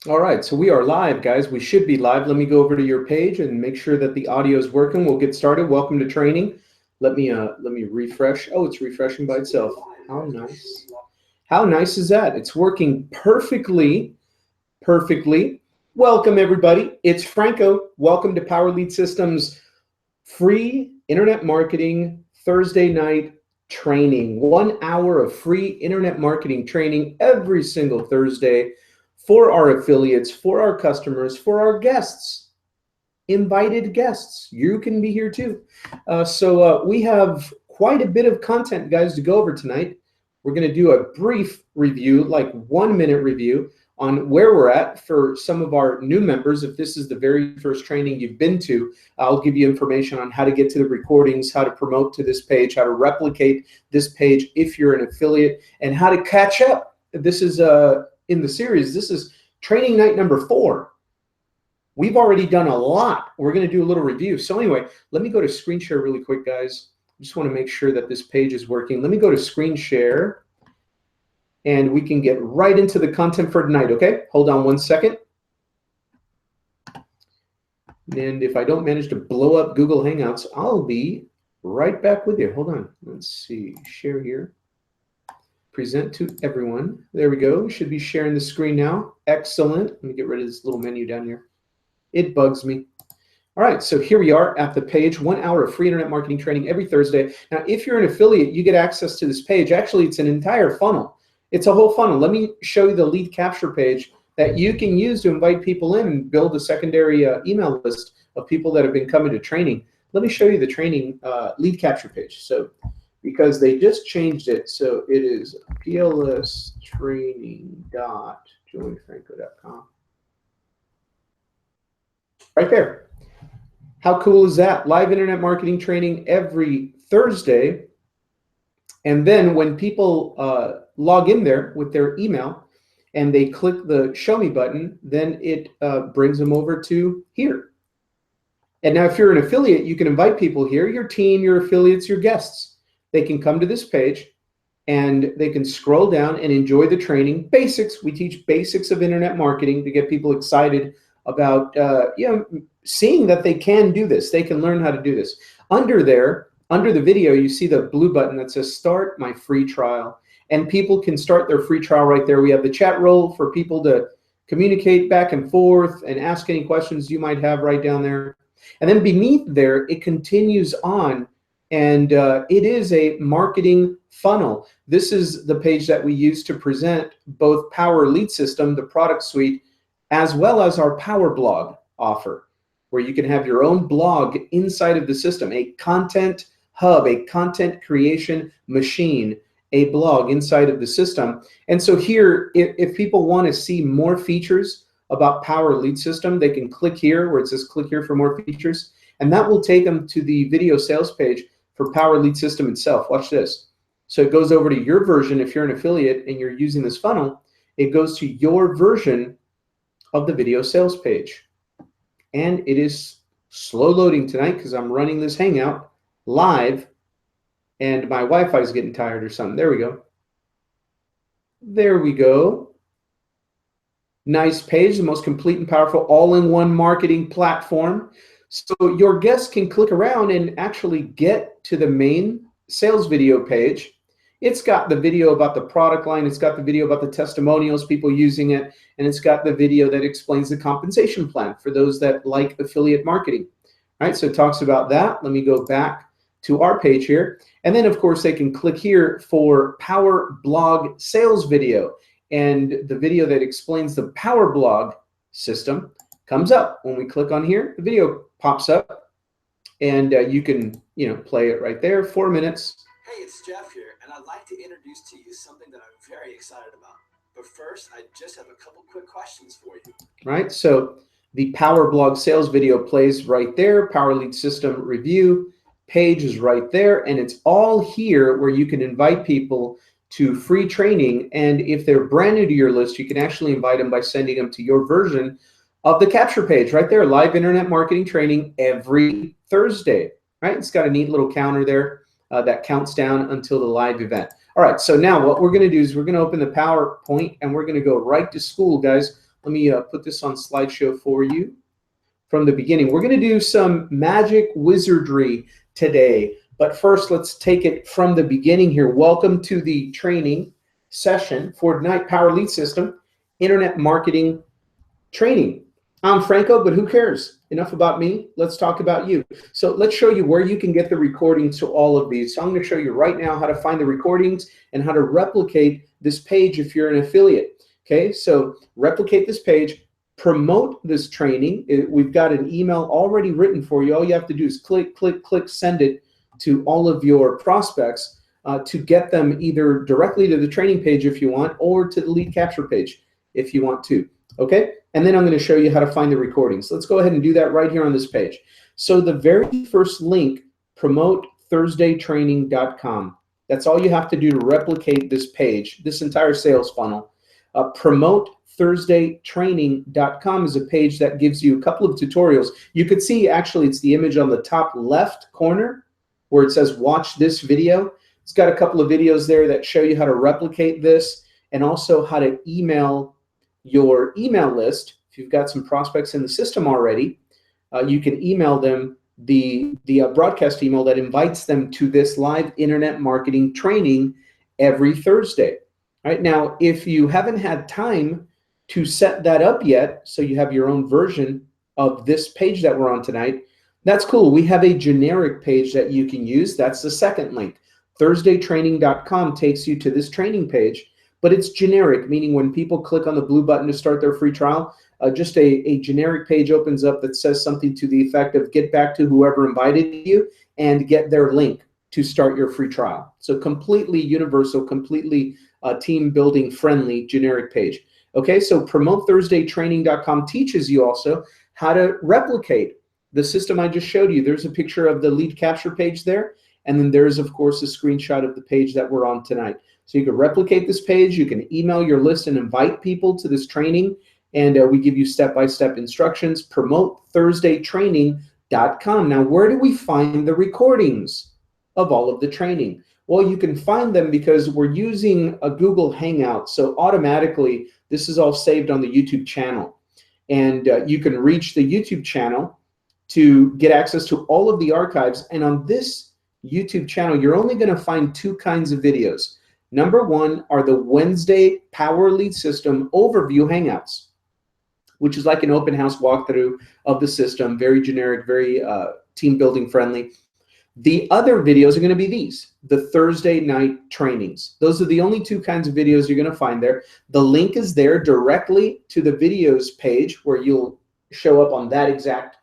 All right, so we are live, guys. We should be live. Let me go over to your page and make sure that the audio is working. We'll get started. Welcome to training. Let me refresh. Oh, it's refreshing by itself. How nice. How nice is that? It's working perfectly. Perfectly. Welcome, everybody. It's Franco. Welcome to Power Lead Systems free internet marketing Thursday night training. 1 hour of free internet marketing training every single Thursday for our affiliates, for our customers, for our guests, invited guests. You can be here too. So we have quite a bit of content, guys, to go over tonight. We're going to do a brief review, like 1 minute review on where we're at for some of our new members. If this is the very first training you've been to, I'll give you information on how to get to the recordings, how to promote to this page, how to replicate this page if you're an affiliate, and how to catch up. This is in the series, this is training night number 4. We've already done a lot. We're going to do a little review. So anyway, let me go to screen share really quick, guys. I just want to make sure that this page is working. Let me go to screen share, and we can get right into the content for tonight, okay? Hold on 1 second. And if I don't manage to blow up Google Hangouts, I'll be right back with you. Hold on. Let's see. Share here. Present to everyone. There we go. We should be sharing the screen now. Excellent. Let me get rid of this little menu down here. It bugs me. All right, so here we are at the page. 1 hour of free internet marketing training every Thursday. Now, if you're an affiliate, you get access to this page. Actually, it's an entire funnel. It's a whole funnel. Let me show you the lead capture page that you can use to invite people in and build a secondary email list of people that have been coming to training. Let me show you the training lead capture page. So, because they just changed it, so it is plstraining.joeyfranco.com. Right there. How cool is that? Live internet marketing training every Thursday. And then when people log in there with their email and they click the show me button, then it brings them over to here. And now if you're an affiliate, you can invite people here, your team, your affiliates, your guests. They can come to this page and they can scroll down and enjoy the training. Basics. We teach basics of internet marketing to get people excited about seeing that they can do this. They can learn how to do this. Under there, under the video, you see the blue button that says start my free trial. And people can start their free trial right there. We have the chat role for people to communicate back and forth and ask any questions you might have right down there. And then beneath there, it continues on. And it is a marketing funnel. This is the page that we use to present both Power Lead System, the product suite, as well as our Power Blog offer, where you can have your own blog inside of the system, a content hub, a content creation machine, a blog inside of the system. And so here, if people want to see more features about Power Lead System, they can click here where it says click here for more features, and that will take them to the video sales page for Power Lead System itself. Watch this. So it goes over to your version. If you're an affiliate and you're using this funnel, it goes to your version of the video sales page. And it is slow loading tonight because I'm running this Hangout live and my Wi-Fi is getting tired or something. There we go. There we go. Nice page, the most complete and powerful all-in-one marketing platform. So your guests can click around and actually get to the main sales video page. It's got the video about the product line. It's got the video about the testimonials, people using it. And it's got the video that explains the compensation plan for those that like affiliate marketing. All right, so it talks about that. Let me go back to our page here. And then, of course, they can click here for Power Blog sales video. And the video that explains the Power Blog system comes up. When we click on here, the video pops up. And you can, play it right there, 4 minutes. Hey, it's Jeff here, and I'd like to introduce to you something that I'm very excited about. But first, I just have a couple quick questions for you. Right, so the Power Blog sales video plays right there. Power Lead System review page is right there, and it's all here where you can invite people to free training. And if they're brand new to your list, you can actually invite them by sending them to your version of the capture page right there. Live internet marketing training every Thursday, right? It's got a neat little counter there that counts down until the live event. All right, so now what we're going to do is we're going to open the PowerPoint and we're going to go right to school, guys. Let me put this on slideshow for you from the beginning. We're going to do some magic wizardry today. But first, let's take it from the beginning here. Welcome to the training session for Ignite Power Lead System Internet Marketing Training. I'm Franco, but who cares? Enough about me. Let's talk about you. So let's show you where you can get the recordings to all of these. So I'm going to show you right now how to find the recordings and how to replicate this page if you're an affiliate. Okay, so replicate this page, promote this training. We've got an email already written for you. All you have to do is click, click, click, send it to all of your prospects to get them either directly to the training page if you want, or to the lead capture page if you want to. Okay, and then I'm going to show you how to find the recordings. Let's go ahead and do that right here on this page. So the very first link, promotethursdaytraining.com. That's all you have to do to replicate this page, this entire sales funnel. Promotethursdaytraining.com is a page that gives you a couple of tutorials. You could see, actually, it's the image on the top left corner where it says watch this video. It's got a couple of videos there that show you how to replicate this and also how to email your email list. If you've got some prospects in the system already, you can email them the broadcast email that invites them to this live internet marketing training every Thursday. All right, now, if you haven't had time to set that up yet, so you have your own version of this page that we're on tonight, that's cool. We have a generic page that you can use. That's the second link. Thursdaytraining.com takes you to this training page, but it's generic, meaning when people click on the blue button to start their free trial, just a generic page opens up that says something to the effect of get back to whoever invited you and get their link to start your free trial. So completely universal, completely team building friendly generic page. Okay, so promotethursdaytraining.com teaches you also how to replicate the system I just showed you. There's a picture of the lead capture page there, and then there's, of course, a screenshot of the page that we're on tonight. So you can replicate this page, you can email your list and invite people to this training, and we give you step-by-step instructions. Promotethursdaytraining.com. Now, where do we find the recordings of all of the training? Well, you can find them because we're using a Google Hangout, so automatically this is all saved on the YouTube channel. And you can reach the YouTube channel to get access to all of the archives. And on this YouTube channel, you're only going to find two kinds of videos. Number one are the Wednesday Power Lead System Overview Hangouts, which is like an open house walkthrough of the system, very generic, very team building friendly. The other videos are going to be these, the Thursday night trainings. Those are the only two kinds of videos you're going to find there. The link is there directly to the videos page where you'll show up on that exact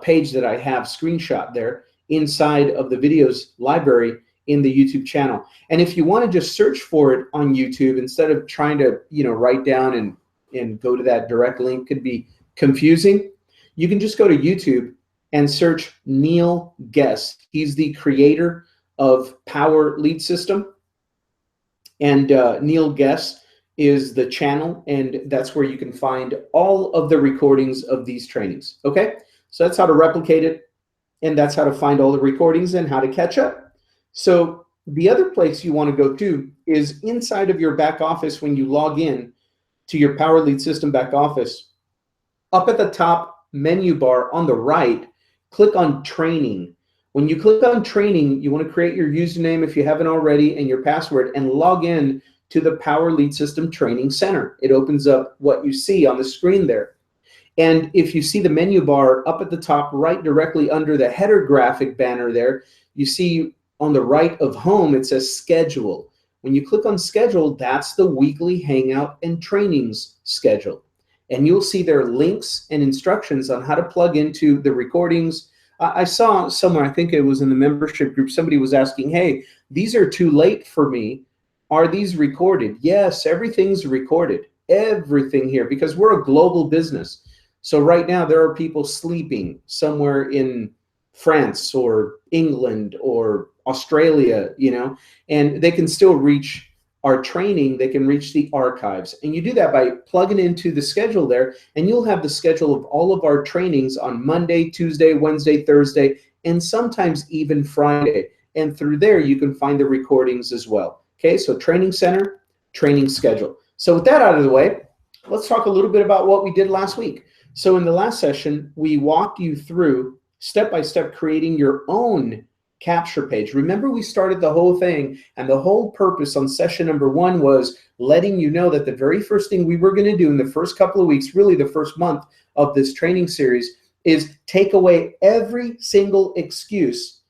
page that I have screenshot there inside of the videos library in the YouTube channel. And if you want to just search for it on YouTube instead of trying to, write down and go to that direct link, could be confusing. You can just go to YouTube and search Neil Guess. He's the creator of Power Lead System. And Neil Guess is the channel, and that's where you can find all of the recordings of these trainings. Okay, so that's how to replicate it, and that's how to find all the recordings and how to catch up. So the other place you want to go to is inside of your back office. When you log in to your Power Lead System back office, up at the top menu bar on the right, click on Training. When you click on Training, you want to create your username if you haven't already and your password and log in to the Power Lead System Training Center. It opens up what you see on the screen there. And if you see the menu bar up at the top right directly under the header graphic banner there, you see on the right of home, it says Schedule. When you click on Schedule, that's the weekly Hangout and trainings schedule. And you'll see there links and instructions on how to plug into the recordings. I saw somewhere, I think it was in the membership group, somebody was asking, hey, these are too late for me. Are these recorded? Yes, everything's recorded. Everything here, because we're a global business. So right now there are people sleeping somewhere in France or England or Australia, and they can still reach our training. They can reach the archives, and you do that by plugging into the schedule there, and you'll have the schedule of all of our trainings on Monday, Tuesday, Wednesday, Thursday, and sometimes even Friday. And through there you can find the recordings as well. Okay, so Training Center, training schedule. So with that out of the way, let's talk a little bit about what we did last week. So in the last session, we walked you through step-by-step creating your own capture page. Remember, we started the whole thing, and the whole purpose on session number 1 was letting you know that the very first thing we were going to do in the first couple of weeks, really the first month of this training series, is take away every single excuse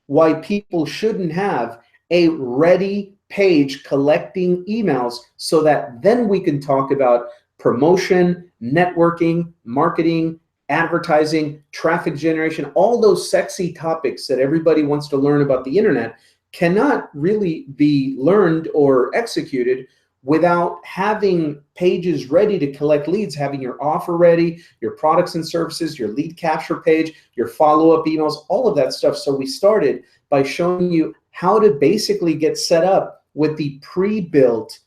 why people shouldn't have a ready page collecting emails, so that then we can talk about promotion, networking, marketing, advertising, traffic generation. All those sexy topics that everybody wants to learn about the internet cannot really be learned or executed without having pages ready to collect leads, having your offer ready, your products and services, your lead capture page, your follow-up emails, all of that stuff. So we started by showing you how to basically get set up with the pre-built,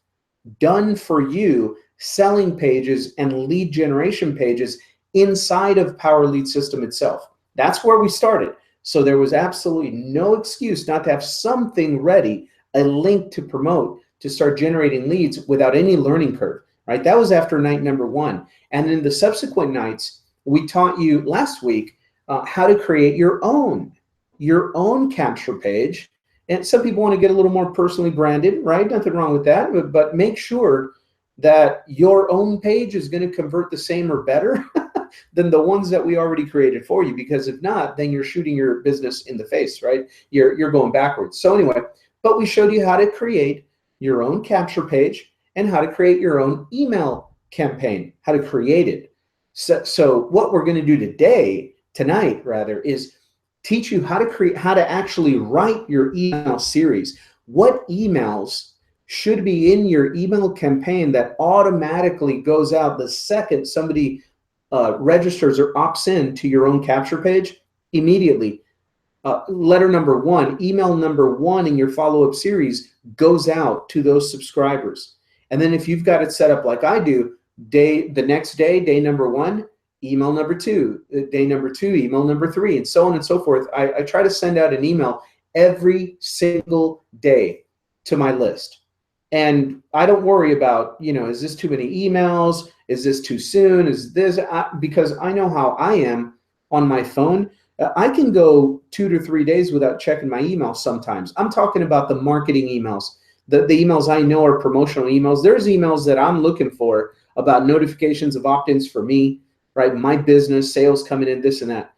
done for you selling pages and lead generation pages inside of Power Lead System itself. That's where we started. So there was absolutely no excuse not to have something ready, a link to promote, to start generating leads without any learning curve, right? That was after night number 1. And then the subsequent nights, we taught you last week how to create your own capture page. And some people want to get a little more personally branded, right? Nothing wrong with that, but make sure that your own page is going to convert the same or better than the ones that we already created for you. Because if not, then you're shooting your business in the face, right? You're going backwards. So anyway, but we showed you how to create your own capture page and how to create your own email campaign, how to create it. So what we're going to do tonight, is teach you how to actually write your email series. What emails should be in your email campaign that automatically goes out the second somebody registers or opts in to your own capture page? Immediately. Letter number 1, email number 1 in your follow-up series goes out to those subscribers. And then if you've got it set up like I do, the next day, day number 1, email number 2, day number 2, email number 3, and so on and so forth. I try to send out an email every single day to my list. And I don't worry about, is this too many emails? Is this too soon? Is this, because I know how I am on my phone. I can go 2 to 3 days without checking my email sometimes. I'm talking about the marketing emails, the emails I know are promotional emails. There's emails that I'm looking for about notifications of opt-ins for me, right? My business, sales coming in, this and that.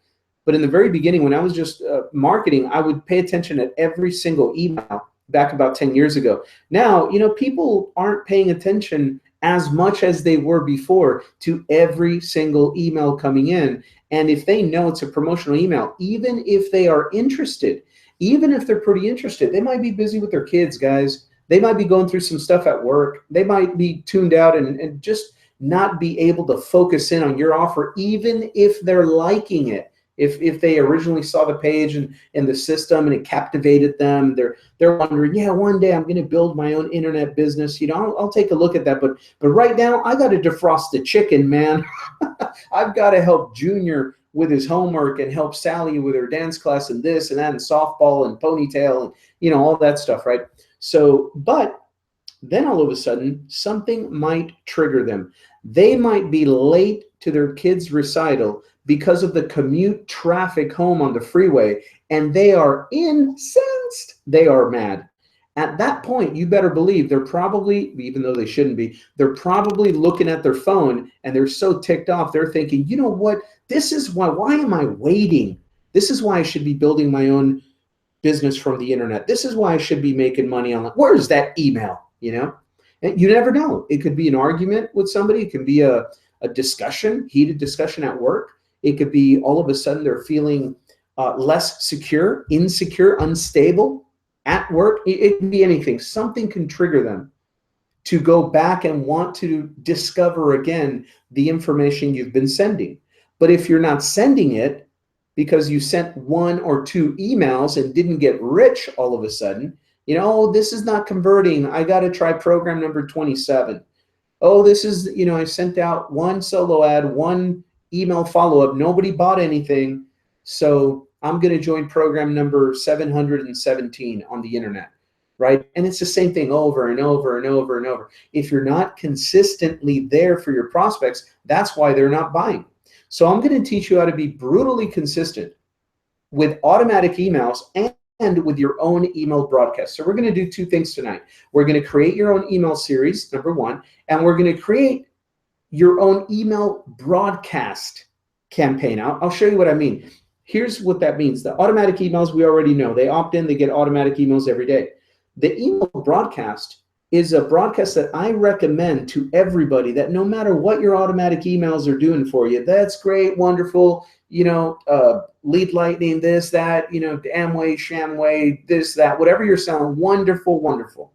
But in the very beginning, when I was just marketing, I would pay attention at every single email back about 10 years ago. Now, people aren't paying attention as much as they were before to every single email coming in. And if they know it's a promotional email, even if they are interested, even if they're pretty interested, they might be busy with their kids, guys. They might be going through some stuff at work. They might be tuned out and just not be able to focus in on your offer, even if they're liking it. If they originally saw the page and the system and it captivated them, they're wondering, yeah, one day I'm going to build my own internet business. I'll take a look at that. But right now I got to defrost the chicken, man. I've got to help Junior with his homework and help Sally with her dance class and this and that and softball and ponytail and all that stuff, right? So, but then all of a sudden something might trigger them. They might be late to their kid's recital because of the commute traffic home on the freeway, and they are incensed. They are mad. At that point, you better believe they're probably, even though they shouldn't be, they're probably looking at their phone and they're so ticked off, they're thinking, you know what, this is why am I waiting? This is why I should be building my own business from the internet. This is why I should be making money online. Where's that email? And you never know. It could be an argument with somebody. It can be a discussion, heated discussion at work. It could be all of a sudden they're feeling less secure, insecure, unstable at work. It can be anything. Something can trigger them to go back and want to discover again the information you've been sending. But if you're not sending it because you sent 1 or 2 emails and didn't get rich all of a sudden, this is not converting. I got to try program number 27. Oh, this is, I sent out 1 solo ad, 1 email follow-up. Nobody bought anything. So I'm going to join program number 717 on the internet, right? And it's the same thing over and over and over and over. If you're not consistently there for your prospects, that's why they're not buying. So I'm going to teach you how to be brutally consistent with automatic emails and with your own email broadcast. So we're going to do two things tonight. We're going to create your own email series, number one, and we're going to create your own email broadcast campaign. I'll show you what I mean. Here's what that means. The automatic emails, we already know. They opt in, they get automatic emails every day. The email broadcast is a broadcast that I recommend to everybody, that no matter what your automatic emails are doing for you, that's great, wonderful, Lead Lightning, this, that, Amway, Shamway, this, that, whatever you're selling, wonderful, wonderful.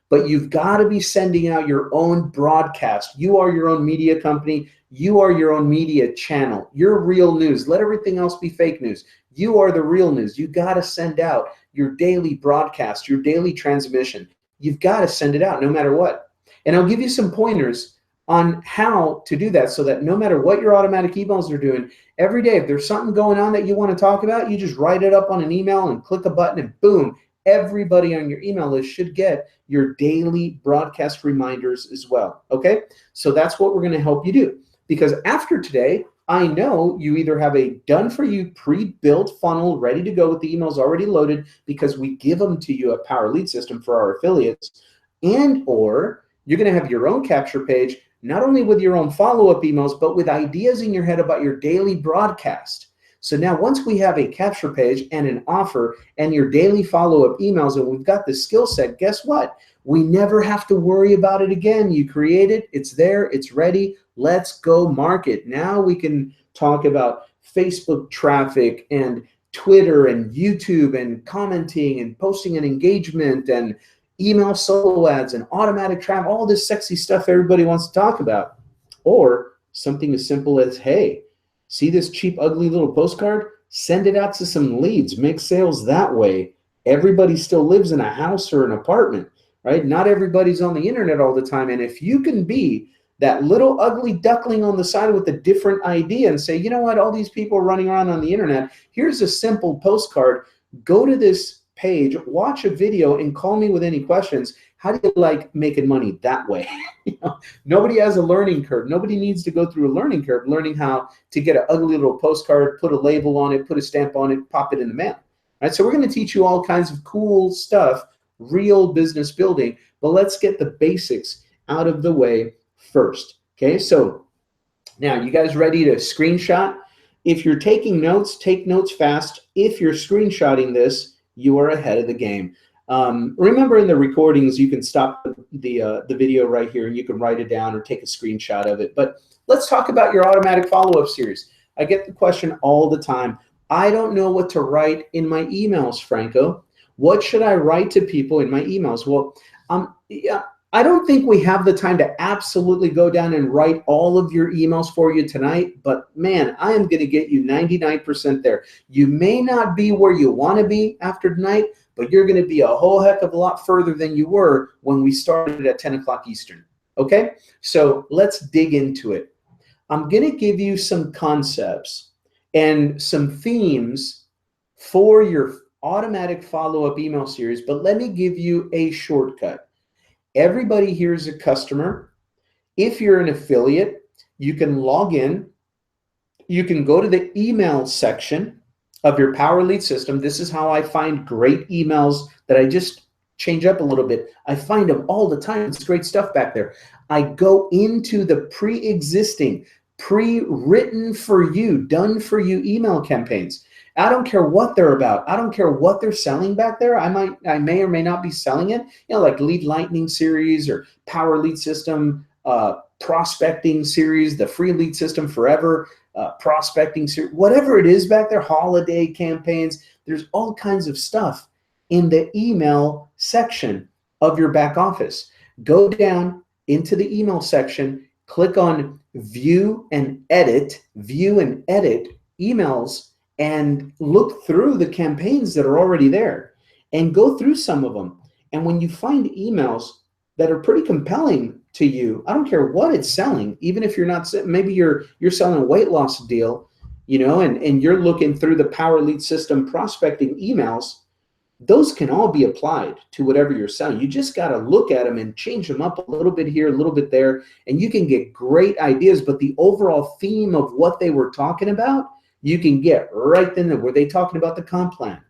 But you've got to be sending out your own broadcast. You are your own media company. You are your own media channel. You're real news. Let everything else be fake news. You are the real news. You got to send out your daily broadcast, your daily transmission. You've got to send it out no matter what. And I'll give you some pointers on how to do that, so that no matter what your automatic emails are doing, every day, if there's something going on that you want to talk about, you just write it up on an email and click a button and boom, everybody on your email list should get your daily broadcast reminders as well, okay? So that's what we're going to help you do. Because after today, I know you either have a done-for-you pre-built funnel ready to go with the emails already loaded, because we give them to you at Power Lead System for our affiliates, and or you're going to have your own capture page, not only with your own follow-up emails, but with ideas in your head about your daily broadcast. So now once we have a capture page and an offer and your daily follow-up emails, and we've got the skill set, guess what? We never have to worry about it again. You create it, it's there, it's ready. Let's go market. Now we can talk about Facebook traffic and Twitter and YouTube and commenting and posting and engagement and email solo ads and automatic traffic, all this sexy stuff everybody wants to talk about. Or something as simple as, hey, see this cheap, ugly little postcard? Send it out to some leads. Make sales that way. Everybody still lives in a house or an apartment, right? Not everybody's on the internet all the time. And if you can be that little ugly duckling on the side with a different idea and say, you know what, all these people are running around on the internet. Here's a simple postcard. Go to this page, watch a video, and call me with any questions. How do you like making money that way? Nobody has a learning curve. Nobody needs to go through a learning curve learning how to get an ugly little postcard, put a label on it, put a stamp on it, pop it in the mail. Right? So we're going to teach you all kinds of cool stuff, real business building, but let's get the basics out of the way first. Okay, so now you guys ready to screenshot? If you're taking notes, take notes fast. If you're screenshotting this, you are ahead of the game. Remember, in the recordings, you can stop the video right here and you can write it down or take a screenshot of it. But let's talk about your automatic follow-up series. I get the question all the time. I don't know what to write in my emails, Franco. What should I write to people in my emails? Well, I don't think we have the time to absolutely go down and write all of your emails for you tonight, but man, I am going to get you 99% there. You may not be where you want to be after tonight, but you're going to be a whole heck of a lot further than you were when we started at 10 o'clock Eastern. Okay, so let's dig into it. I'm going to give you some concepts and some themes for your automatic follow-up email series, but let me give you a shortcut. Everybody here is a customer. If you're an affiliate, you can log in. You can go to the email section of your Power Lead System. This is how I find great emails that I just change up a little bit. I find them all the time. It's great stuff back there. I go into the pre-existing, pre-written for you, done for you email campaigns. I don't care what they're about. I don't care what they're selling back there. I may or may not be selling it, like Lead Lightning series or Power Lead System prospecting series, the free lead system forever prospecting series, whatever it is back there, holiday campaigns. There's all kinds of stuff in the email section of your back office. Go down into the email section, click on view and edit emails, and look through the campaigns that are already there and go through some of them. And when you find emails that are pretty compelling to you, I don't care what it's selling, even if you're not, maybe you're selling a weight loss deal, and you're looking through the Power Lead System prospecting emails, those can all be applied to whatever you're selling. You just got to look at them and change them up a little bit here, a little bit there, and you can get great ideas. But the overall theme of what they were talking about, you can get right then. Were they talking about the comp plan?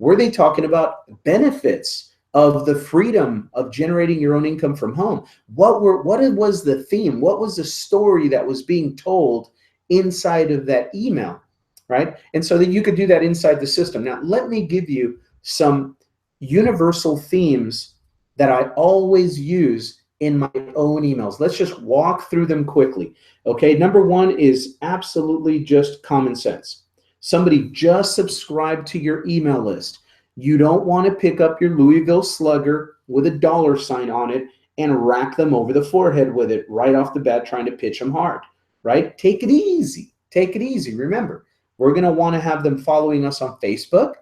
Were they talking about benefits of the freedom of generating your own income from home? What was the theme? What was the story that was being told inside of that email, right? And so that you could do that inside the system. Now, let me give you some universal themes that I always use in my own emails. Let's just walk through them quickly. Okay, number one is absolutely just common sense. Somebody just subscribed to your email list. You don't want to pick up your Louisville Slugger with a $sign on it and rack them over the forehead with it right off the bat, trying to pitch them hard, right? Take it easy. Take it easy. Remember, we're going to want to have them following us on Facebook.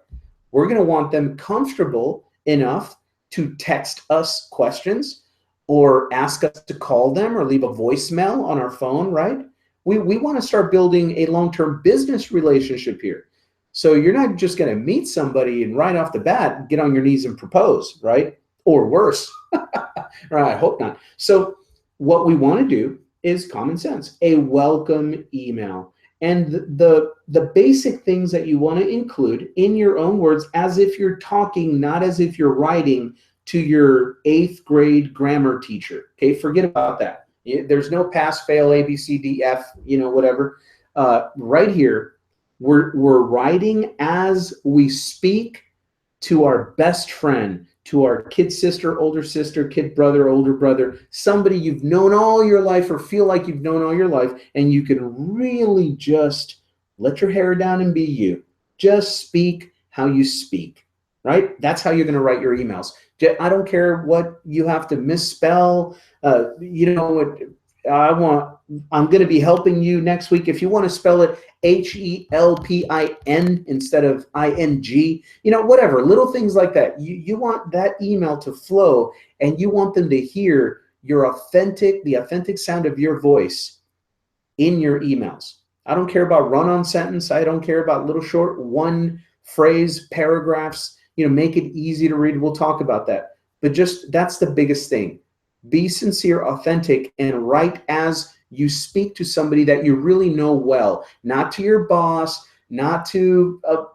We're going to want them comfortable enough to text us questions or ask us to call them or leave a voicemail on our phone, right? We want to start building a long-term business relationship here. So you're not just going to meet somebody and right off the bat get on your knees and propose, right? Or worse. Right, I hope not. So what we want to do is common sense, a welcome email. And the basic things that you want to include in your own words, as if you're talking, not as if you're writing to your 8th grade grammar teacher. Okay, forget about that. There's no pass, fail, A, B, C, D, F, whatever. Right here, we're writing as we speak to our best friend, to our kid sister, older sister, kid brother, older brother, somebody you've known all your life or feel like you've known all your life, and you can really just let your hair down and be you. Just speak how you speak, right? That's how you're going to write your emails. I don't care what you have to misspell. I'm going to be helping you next week. If you want to spell it HELPIN instead of ING, whatever, little things like that. You want that email to flow, and you want them to hear the authentic sound of your voice in your emails. I don't care about run-on sentence. I don't care about little short one phrase paragraphs. Make it easy to read. We'll talk about that. But just that's the biggest thing. Be sincere, authentic, and write as you speak to somebody that you really know well, not to your boss, not to a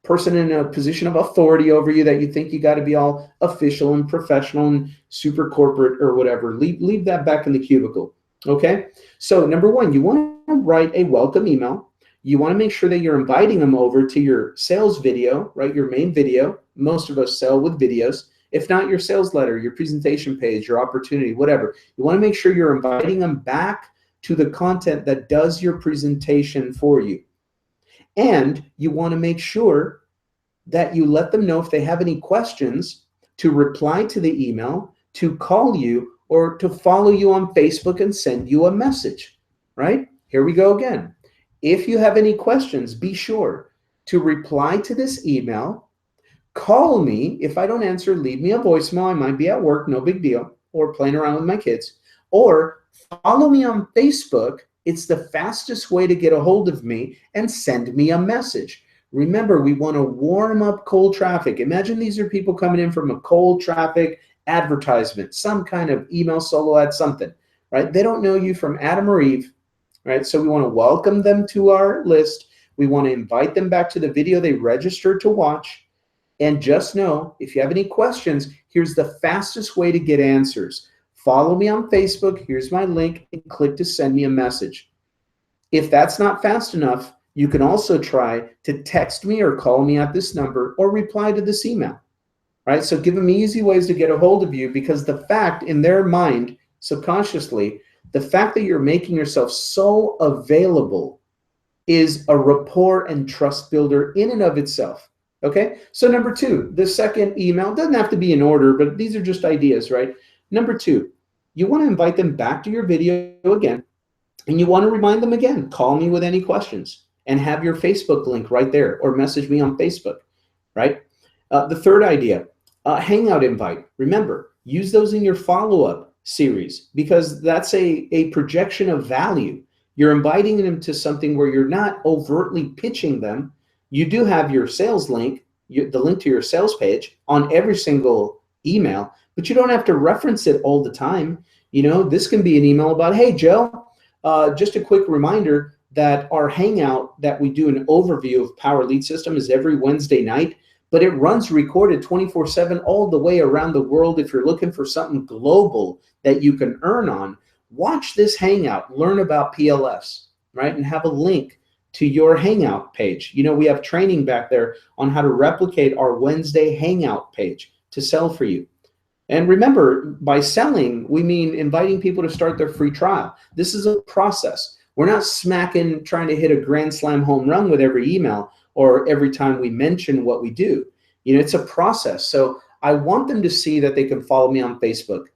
person in a position of authority over you that you think you got to be all official and professional and super corporate or whatever. Leave that back in the cubicle. Okay? So number one, you want to write a welcome email. You want to make sure that you're inviting them over to your sales video, right? Your main video. Most of us sell with videos. If not, your sales letter, your presentation page, your opportunity, whatever. You want to make sure you're inviting them back to the content that does your presentation for you. And you want to make sure that you let them know if they have any questions to reply to the email, to call you, or to follow you on Facebook and send you a message, right? Here we go again. If you have any questions, be sure to reply to this email. Call me. If I don't answer, leave me a voicemail. I might be at work, no big deal, or playing around with my kids. Or follow me on Facebook. It's the fastest way to get a hold of me, and send me a message. Remember, we want to warm up cold traffic. Imagine these are people coming in from a cold traffic advertisement, some kind of email solo ad, something, right? They don't know you from Adam or Eve, right? So we want to welcome them to our list. We want to invite them back to the video they registered to watch. And just know, if you have any questions, here's the fastest way to get answers. Follow me on Facebook. Here's my link, and click to send me a message. If that's not fast enough, you can also try to text me or call me at this number, or reply to this email, right? So give them easy ways to get a hold of you, because the fact in their mind, subconsciously, the fact that you're making yourself so available is a rapport and trust builder in and of itself. Okay, so number two, the second email doesn't have to be in order, but these are just ideas, right? Number two, you want to invite them back to your video again, and you want to remind them again, call me with any questions, and have your Facebook link right there, or message me on Facebook, right? The third idea, Hangout invite. Remember, use those in your follow-up series, because that's a projection of value. You're inviting them to something where you're not overtly pitching them. You do have your sales link, the link to your sales page on every single email, but you don't have to reference it all the time. You know, this can be an email about, hey, Joe, just a quick reminder that our hangout that we do an overview of Power Lead System is every Wednesday night, but it runs recorded 24/7 all the way around the world. If you're looking for something global that you can earn on, watch this hangout, learn about PLS, right? And have a link to your hangout page. You know, we have training back there on how to replicate our Wednesday hangout page to sell for you. And remember, by selling, we mean inviting people to start their free trial. This is a process. We're not trying to hit a grand slam home run with every email or every time we mention what we do. You know, it's a process. So I want them to see that they can follow me on Facebook.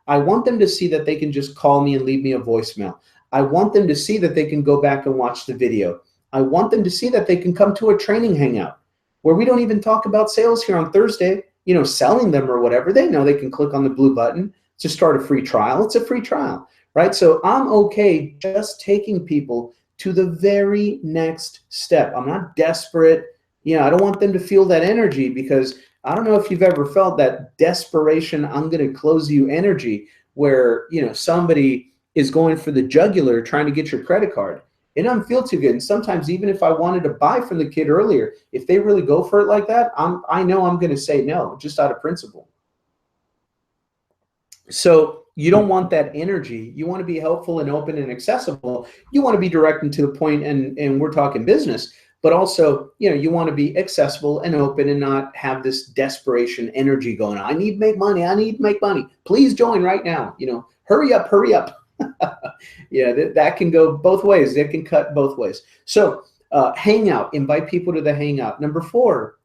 I want them to see that they can just call me and leave me a voicemail. I want them to see that they can go back and watch the video. I want them to see that they can come to a training hangout where we don't even talk about sales here on Thursday, you know, selling them or whatever. They know they can click on the blue button to start a free trial. It's a free trial, right? So I'm okay just taking people to the very next step. I'm not desperate. You know, I don't want them to feel that energy, because I don't know if you've ever felt that desperation, I'm going to close you energy, where, you know, somebody is going for the jugular trying to get your credit card. It doesn't feel too good. And sometimes even if I wanted to buy from the kid earlier, if they really go for it like that, I know I'm going to say no, just out of principle. So you don't want that energy. You want to be helpful and open and accessible. You want to be direct and to the point, and we're talking business, but also, you know, you want to be accessible and open and not have this desperation energy going on. I need to make money. I need to make money. Please join right now. You know, hurry up, hurry up. Yeah, that can go both ways. It can cut both ways. So hangout, invite people to the hangout. Number 4,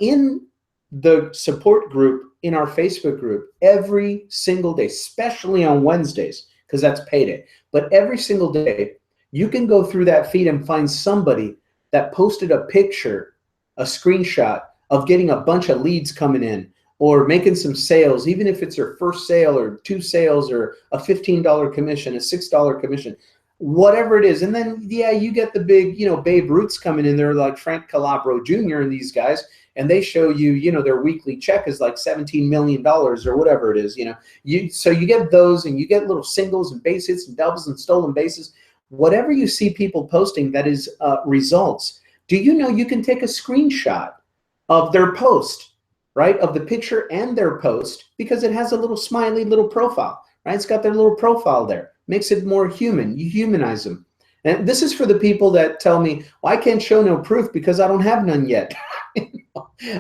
in the support group, in our Facebook group, every single day, especially on Wednesdays, because that's payday, but every single day, you can go through that feed and find somebody that posted a picture, a screenshot of getting a bunch of leads coming in, or making some sales, even if it's their first sale or 2 sales or a $15 commission, a $6 commission, whatever it is. And then, yeah, you get the big, you know, Babe Ruths coming in there like Frank Calabro Jr. and these guys, and they show you, you know, their weekly check is like $17 million or whatever it is, you know. So you get those, and you get little singles and base hits and doubles and stolen bases. Whatever you see people posting that is results, do you know you can take a screenshot of their post, right, of the picture and their post, because it has a little smiley little profile, right? It's got their little profile there. Makes it more human. You humanize them. And this is for the people that tell me, well, I can't show no proof because I don't have none yet.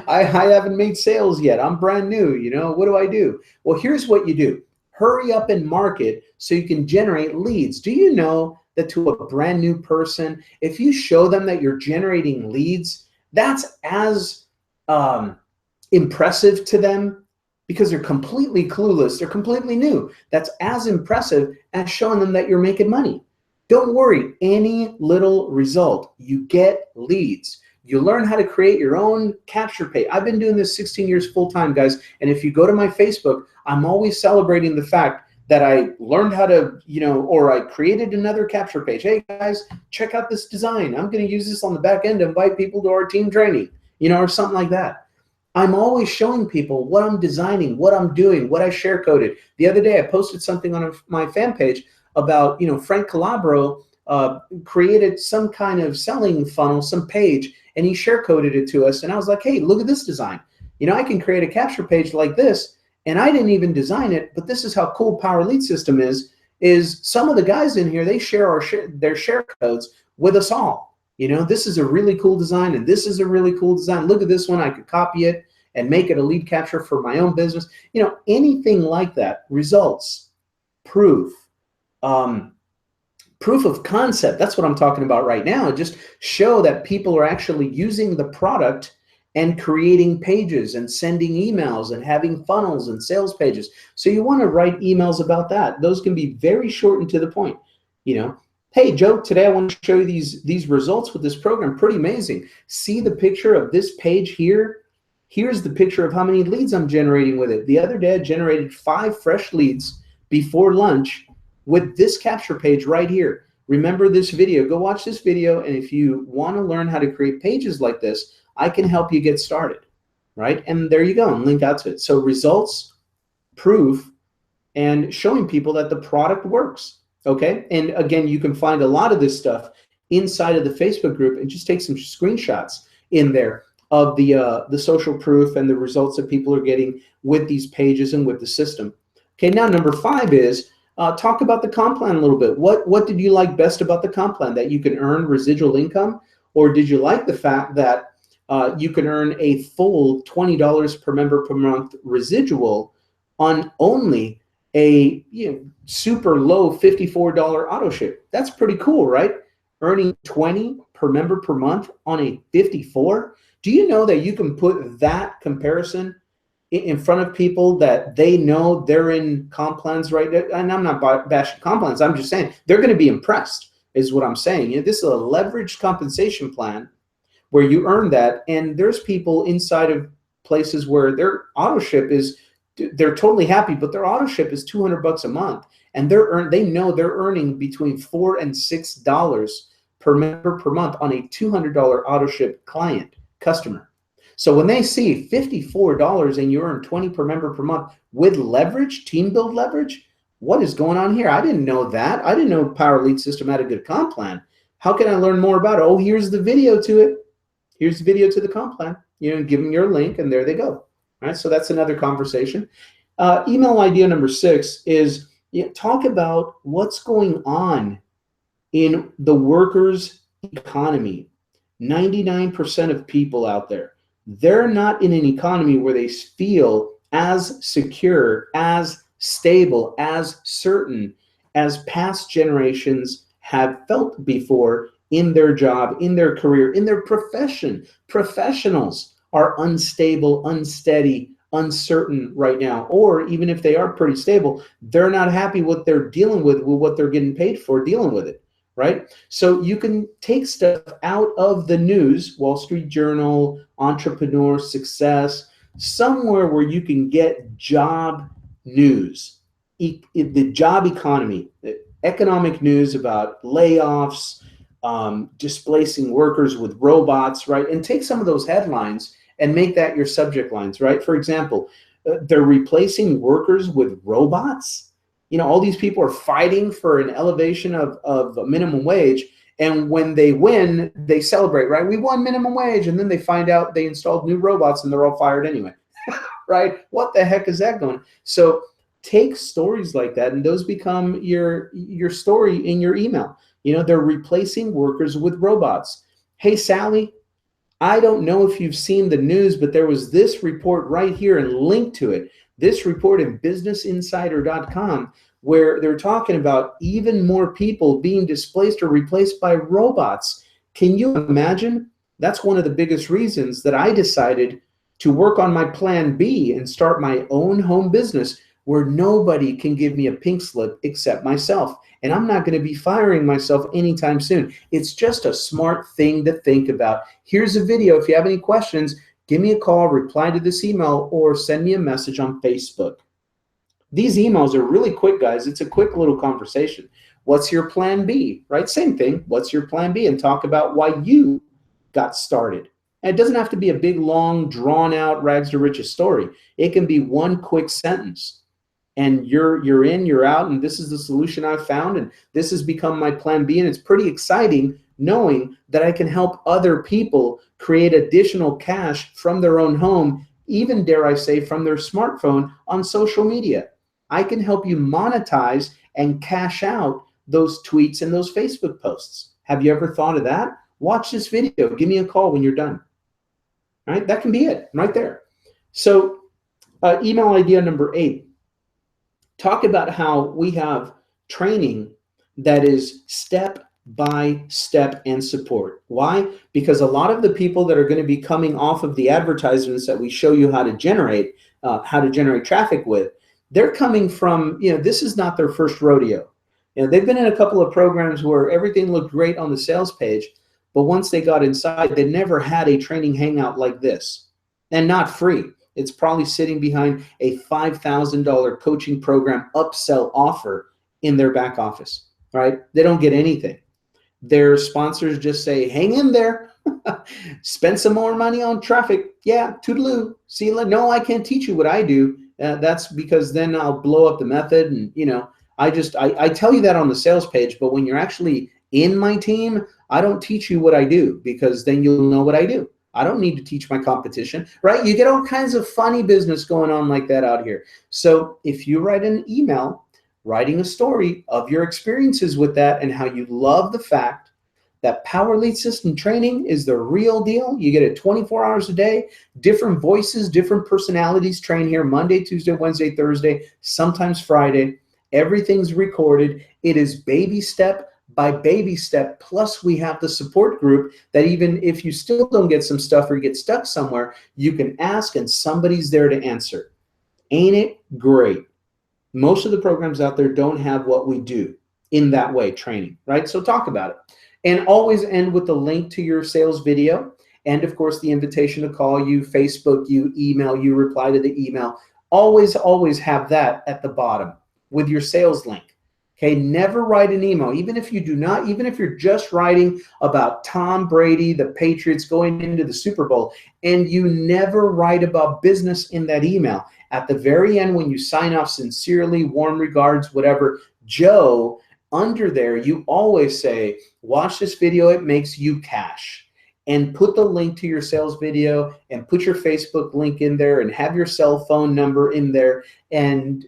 I haven't made sales yet. I'm brand new. You know, what do I do? Well, here's what you do. Hurry up and market so you can generate leads. Do you know that to a brand new person, if you show them that you're generating leads, that's as impressive to them, because they're completely clueless. They're completely new. That's as impressive as showing them that you're making money. Don't worry, any little result, you get leads. You learn how to create your own capture page. I've been doing this 16 years full-time, guys. And if you go to my Facebook, I'm always celebrating the fact that I learned how to, you know, or I created another capture page. Hey guys, check out this design. I'm going to use this on the back end to invite people to our team training, you know, or something like that. I'm always showing people what I'm designing, what I'm doing, what I share coded. The other day, I posted something on my fan page about, you know, Frank Calabro created some kind of selling funnel, some page, and he share coded it to us. And I was like, hey, look at this design. You know, I can create a capture page like this, and I didn't even design it, but this is how cool Power Lead System is some of the guys in here, they share their share codes with us all. You know, this is a really cool design, and this is a really cool design. Look at this one. I could copy it and make it a lead capture for my own business. You know, anything like that. Results, proof, proof of concept. That's what I'm talking about right now. Just show that people are actually using the product and creating pages and sending emails and having funnels and sales pages. So you want to write emails about that. Those can be very short and to the point. You know, hey, Joe, today I want to show you these results with this program. Pretty amazing. See the picture of this page here? Here's the picture of how many leads I'm generating with it. The other day, I generated 5 fresh leads before lunch with this capture page right here. Remember this video. Go watch this video, and if you want to learn how to create pages like this, I can help you get started, right? And there you go, and link out to it. So results, proof, and showing people that the product works, okay? And again, you can find a lot of this stuff inside of the Facebook group, and just take some screenshots in there of the social proof and the results that people are getting with these pages and with the system. Okay, now number 5 is talk about the comp plan a little bit. What did you like best about the comp plan? That you can earn residual income? Or did you like the fact that you can earn a full $20 per member per month residual on only a super low $54 auto ship? That's pretty cool, right? Earning 20 per member per month on a 54. Do you know that you can put that comparison in front of people that they know they're in comp plans right now? And I'm not bashing comp plans. I'm just saying they're going to be impressed, is what I'm saying. This is a leveraged compensation plan where you earn that. And there's people inside of places where their auto ship is, they're totally happy, but their auto ship is $200 a month. And they know they're earning between $4 and $6 per member per month on a $200 auto ship customer. So when they see $54 and you earn 20 per member per month with leverage, team build leverage, what is going on here? I didn't know that. I didn't know Power Lead System had a good comp plan. How can I learn more about it? Oh, here's the video to it. Here's the video to the comp plan. Give them your link, and there they go. All right, so that's another conversation. Email idea number 6 is talk about what's going on in the workers' economy. 99% of people out there, they're not in an economy where they feel as secure, as stable, as certain as past generations have felt before in their job, in their career, in their profession. Professionals are unstable, unsteady, uncertain right now. Or even if they are pretty stable, they're not happy what they're dealing with what they're getting paid for dealing with it, right? So you can take stuff out of the news, Wall Street Journal, Entrepreneur, Success, somewhere where you can get job news, the job economy, economic news about layoffs, displacing workers with robots, right? And take some of those headlines and make that your subject lines, right? For example, they're replacing workers with robots. All these people are fighting for an elevation of minimum wage. And when they win, they celebrate, right? We won minimum wage. And then they find out they installed new robots and they're all fired anyway, right? What the heck is that going? So take stories like that, and those become your story in your email. They're replacing workers with robots. Hey, Sally, I don't know if you've seen the news, but there was this report right here and link to it. This report in businessinsider.com where they're talking about even more people being displaced or replaced by robots. Can you imagine? That's one of the biggest reasons that I decided to work on my plan B and start my own home business where nobody can give me a pink slip except myself. And I'm not going to be firing myself anytime soon. It's just a smart thing to think about. Here's a video. If you have any questions, give me a call, reply to this email, or send me a message on Facebook. These emails are really quick, guys. It's a quick little conversation. What's your plan B, right? Same thing. What's your plan B? And talk about why you got started. And it doesn't have to be a big, long, drawn-out, rags to riches story. It can be one quick sentence. And you're in, you're out, and this is the solution I've found, and this has become my plan B. And it's pretty exciting knowing that I can help other people create additional cash from their own home, even, dare I say, from their smartphone on social media. I can help you monetize and cash out those tweets and those Facebook posts. Have you ever thought of that? Watch this video. Give me a call when you're done. All right, that can be it right there. So email idea number 8. Talk about how we have training that is step by step and support. Why? Because a lot of the people that are going to be coming off of the advertisements that we show you how to generate traffic with, they're coming from, this is not their first rodeo. They've been in a couple of programs where everything looked great on the sales page, but once they got inside, they never had a training hangout like this, and not free. It's probably sitting behind a $5,000 coaching program upsell offer in their back office, right? They don't get anything. Their sponsors just say, hang in there, spend some more money on traffic. Yeah, toodaloo. See, no, I can't teach you what I do. That's because then I'll blow up the method. And, you know, I tell you that on the sales page, but when you're actually in my team, I don't teach you what I do, because then you'll know what I do. I don't need to teach my competition, right? You get all kinds of funny business going on like that out here. So if you write an email, writing a story of your experiences with that and how you love the fact that Power Lead System training is the real deal. You get it 24 hours a day, different voices, different personalities train here Monday, Tuesday, Wednesday, Thursday, sometimes Friday. Everything's recorded. It is baby step by baby step. Plus we have the support group that even if you still don't get some stuff or get stuck somewhere, you can ask and somebody's there to answer. Ain't it great? Most of the programs out there don't have what we do in that way, training, right? So talk about it. And always end with the link to your sales video. And of course, the invitation to call you, Facebook you, email you, reply to the email. Always, always have that at the bottom with your sales link. Okay, never write an email, even if you do not, even if you're just writing about Tom Brady, the Patriots going into the Super Bowl, and you never write about business in that email. At the very end, when you sign off, sincerely, warm regards, whatever, Joe, under there, you always say, watch this video, it makes you cash. And put the link to your sales video and put your Facebook link in there and have your cell phone number in there, and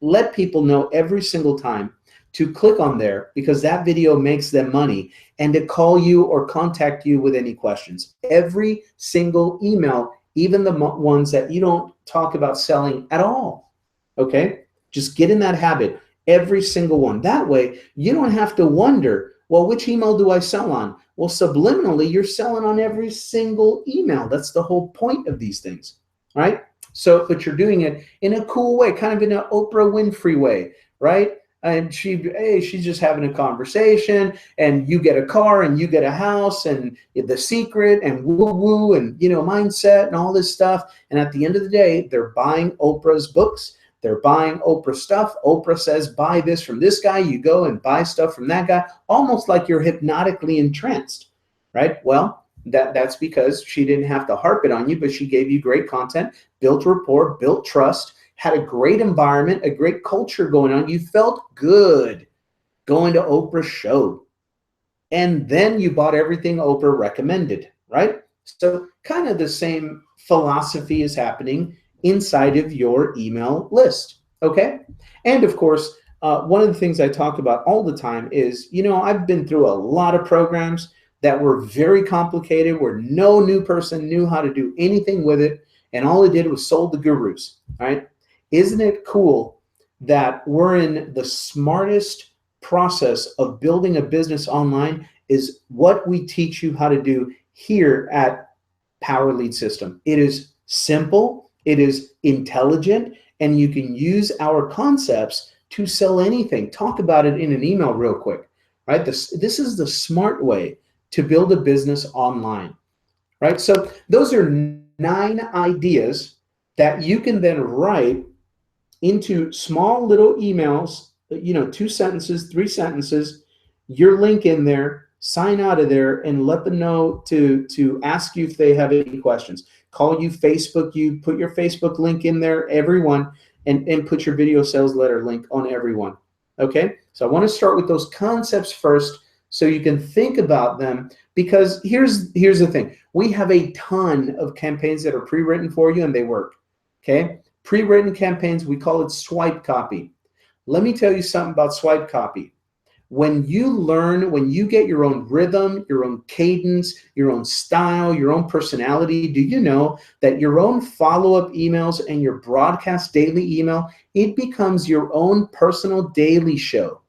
let people know every single time to click on there, because that video makes them money, and to call you or contact you with any questions. Every single email, even the ones that you don't talk about selling at all, okay? Just get in that habit, every single one. That way, you don't have to wonder, well, which email do I sell on? Well, subliminally, you're selling on every single email. That's the whole point of these things, right? So, but you're doing it in a cool way, kind of in an Oprah Winfrey way, right? And she's just having a conversation, and you get a car and you get a house and The Secret and woo-woo and, you know, mindset and all this stuff. And at the end of the day, they're buying Oprah's books. They're buying Oprah stuff. Oprah says, buy this from this guy. You go and buy stuff from that guy, almost like you're hypnotically entranced, right? Well, that's because she didn't have to harp it on you, but she gave you great content, built rapport, built trust, had a great environment, a great culture going on. You felt good going to Oprah's show. And then you bought everything Oprah recommended, right? So kind of the same philosophy is happening inside of your email list, okay? And of course, one of the things I talk about all the time is, you know, I've been through a lot of programs that were very complicated, where no new person knew how to do anything with it, and all it did was sold the gurus, right? Isn't it cool that we're in the smartest process of building a business online is what we teach you how to do here at Power Lead System. It is simple, it is intelligent, and you can use our concepts to sell anything. Talk about it in an email real quick, right? This is the smart way to build a business online, right? So those are 9 ideas that you can then write into small little emails, you know, 2 sentences, 3 sentences, your link in there, sign out of there, and let them know to ask you if they have any questions. Call you, Facebook you, put your Facebook link in there, everyone, and put your video sales letter link on everyone, okay? So I want to start with those concepts first, so you can think about them, because here's the thing. We have a ton of campaigns that are pre-written for you, and they work, okay? Pre-written campaigns, we call it swipe copy. Let me tell you something about swipe copy. When you learn, when you get your own rhythm, your own cadence, your own style, your own personality, do you know that your own follow-up emails and your broadcast daily email, it becomes your own personal daily show.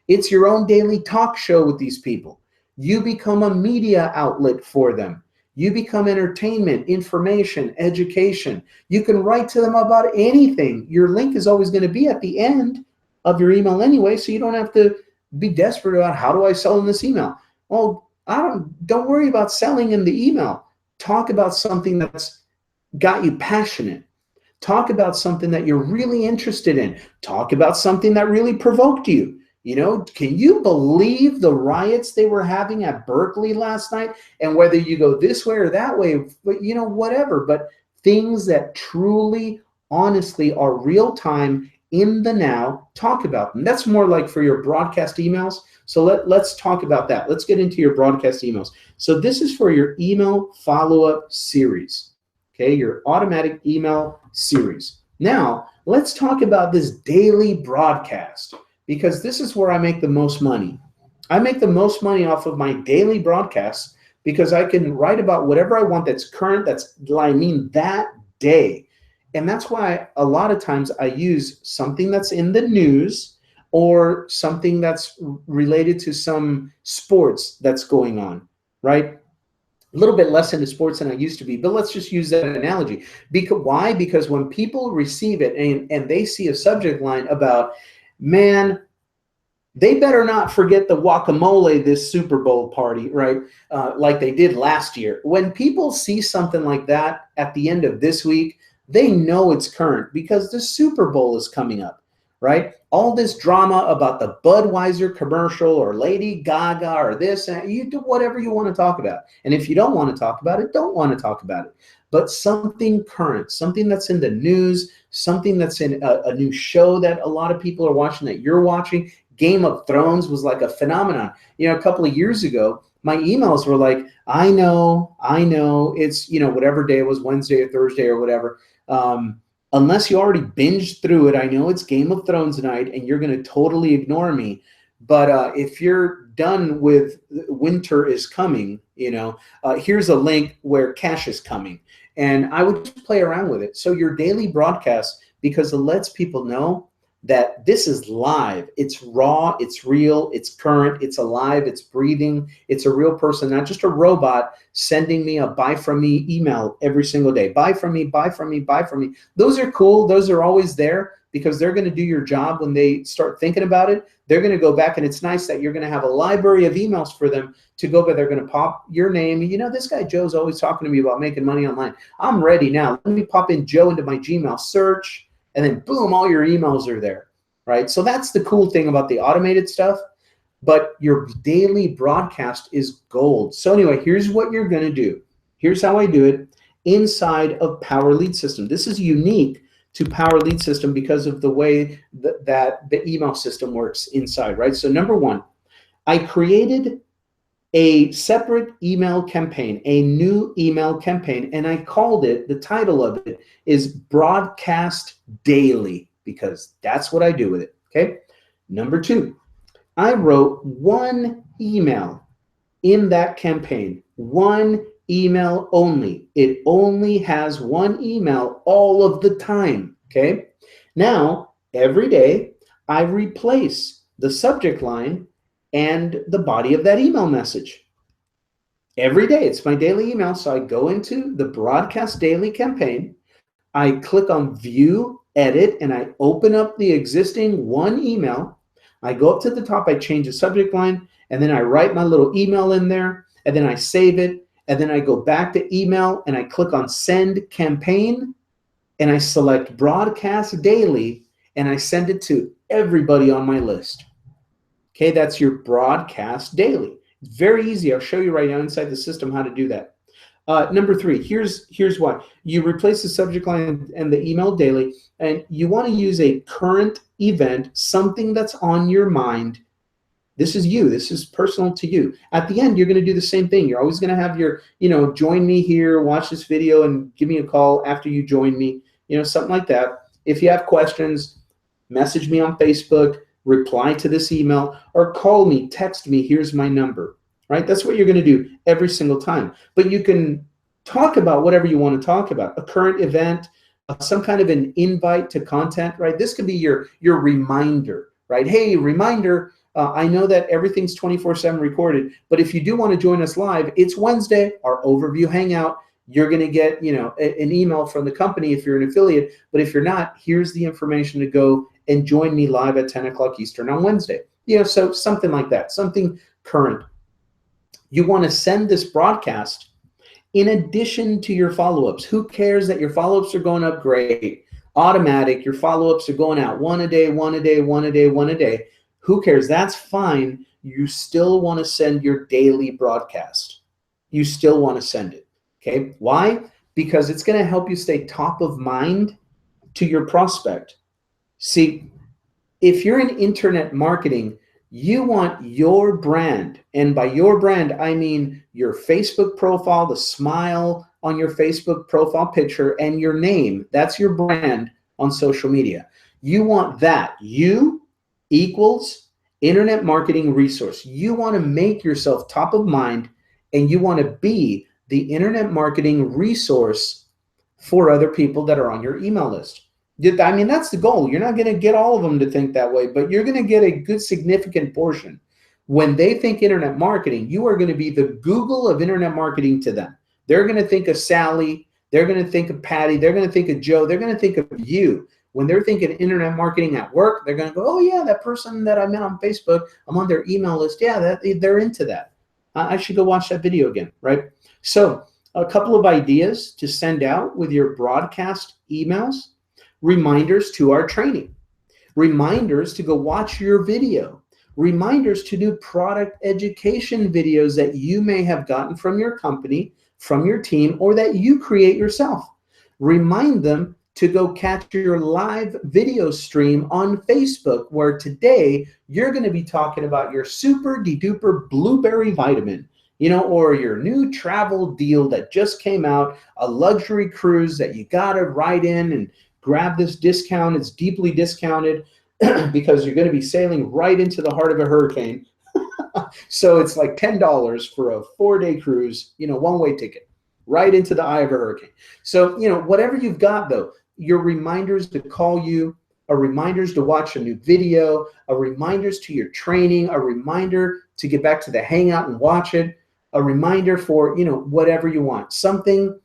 It's your own daily talk show with these people. You become a media outlet for them. You become entertainment, information, education. You can write to them about anything. Your link is always going to be at the end of your email anyway, so you don't have to be desperate about how do I sell in this email. Well, don't worry about selling in the email. Talk about something that's got you passionate. Talk about something that you're really interested in. Talk about something that really provoked you. You know, can you believe the riots they were having at Berkeley last night? And whether you go this way or that way, but you know, whatever, but things that truly, honestly are real time in the now, talk about them. That's more like for your broadcast emails. So let's talk about that. Let's get into your broadcast emails. So this is for your email follow-up series, okay? Your automatic email series. Now, let's talk about this daily broadcast, because this is where I make the most money. I make the most money off of my daily broadcasts because I can write about whatever I want that's current, that day. And that's why a lot of times I use something that's in the news or something that's related to some sports that's going on, right? A little bit less into sports than I used to be, but let's just use that analogy. Why? Because when people receive it and they see a subject line about, man, they better not forget the guacamole this Super Bowl party, right? Like they did last year. When people see something like that at the end of this week, they know it's current because the Super Bowl is coming up, right? All this drama about the Budweiser commercial or Lady Gaga or this, and you do whatever you want to talk about. And if you don't want to talk about it, don't want to talk about it. But something current, something that's in the news, something that's in a new show that a lot of people are watching, that you're watching. Game of Thrones was like a phenomenon. You know, a couple of years ago, my emails were like, I know, it's, you know, whatever day it was, Wednesday or Thursday or whatever. Unless you already binged through it, I know it's Game of Thrones night and you're going to totally ignore me. But if you're done with Winter is Coming, you know, here's a link where Cash is coming. And I would just play around with it. So your daily broadcast, because it lets people know that this is live, it's raw, it's real, it's current, it's alive, it's breathing, it's a real person, not just a robot sending me a buy from me email every single day. Buy from me, buy from me, buy from me. Those are cool. Those are always there because they're going to do your job when they start thinking about it. They're going to go back, and it's nice that you're going to have a library of emails for them to go, but they're going to pop your name. You know, this guy Joe's always talking to me about making money online. I'm ready now. Let me pop in Joe into my Gmail search, and then boom, all your emails are there, right? So that's the cool thing about the automated stuff, but your daily broadcast is gold. So anyway, here's what you're going to do. Here's how I do it inside of Power Lead System. This is unique to Power Lead System because of the way that the email system works inside, right? So number one, I created a separate email campaign, a new email campaign, and I called it, the title of it is Broadcast Daily, because that's what I do with it, okay? Number two, I wrote one email in that campaign, one email only. It only has one email all of the time, okay? Now, every day, I replace the subject line and the body of that email message. Every day, it's my daily email. So I go into the Broadcast Daily campaign, I click on View, Edit, and I open up the existing one email. I go up to the top, I change the subject line, and then I write my little email in there, and then I save it, and then I go back to email, and I click on Send Campaign, and I select Broadcast Daily, and I send it to everybody on my list. Okay, that's your Broadcast Daily. It's very easy. I'll show you right now inside the system how to do that. Number three, here's why. You replace the subject line and the email daily, and you want to use a current event, something that's on your mind. This is you. This is personal to you. At the end, you're going to do the same thing. You're always going to have your, join me here, watch this video, and give me a call after you join me, something like that. If you have questions, message me on Facebook, reply to this email, or call me, text me, here's my number, right? That's what you're going to do every single time. But you can talk about whatever you want to talk about, a current event, some kind of an invite to content, right? This could be your reminder, right? Hey, reminder, I know that everything's 24/7 recorded, but if you do want to join us live, it's Wednesday, our overview hangout. You're going to get, an email from the company if you're an affiliate, but if you're not, here's the information to go and join me live at 10 o'clock Eastern on Wednesday. So something like that, something current. You want to send this broadcast in addition to your follow-ups. Who cares that your follow-ups are going up? Great. Automatic, your follow-ups are going out one a day, one a day, one a day, one a day. Who cares? That's fine. You still want to send your daily broadcast. You still want to send it. Okay. Why? Because it's going to help you stay top of mind to your prospect. See, if you're in internet marketing, you want your brand, and by your brand, I mean your Facebook profile, the smile on your Facebook profile picture, and your name. That's your brand on social media. You want that. You equals internet marketing resource. You want to make yourself top of mind, and you want to be the internet marketing resource for other people that are on your email list. I mean, that's the goal. You're not going to get all of them to think that way, but you're going to get a good significant portion. When they think internet marketing, you are going to be the Google of internet marketing to them. They're going to think of Sally. They're going to think of Patty. They're going to think of Joe. They're going to think of you. When they're thinking internet marketing at work, they're going to go, oh, yeah, that person that I met on Facebook, I'm on their email list. Yeah, they're into that. I should go watch that video again, right? So a couple of ideas to send out with your broadcast emails. Reminders to our training, reminders to go watch your video, reminders to do product education videos that you may have gotten from your company, from your team, or that you create yourself. Remind them to go catch your live video stream on Facebook, where today you're going to be talking about your super de-duper blueberry vitamin, or your new travel deal that just came out, a luxury cruise that you got to write in and grab this discount. It's deeply discounted because you're going to be sailing right into the heart of a hurricane. So it's like $10 for a 4-day cruise, one-way ticket right into the eye of a hurricane. So, whatever you've got though, your reminders to call you, a reminders to watch a new video, a reminders to your training, a reminder to get back to the hangout and watch it, a reminder for, whatever you want, something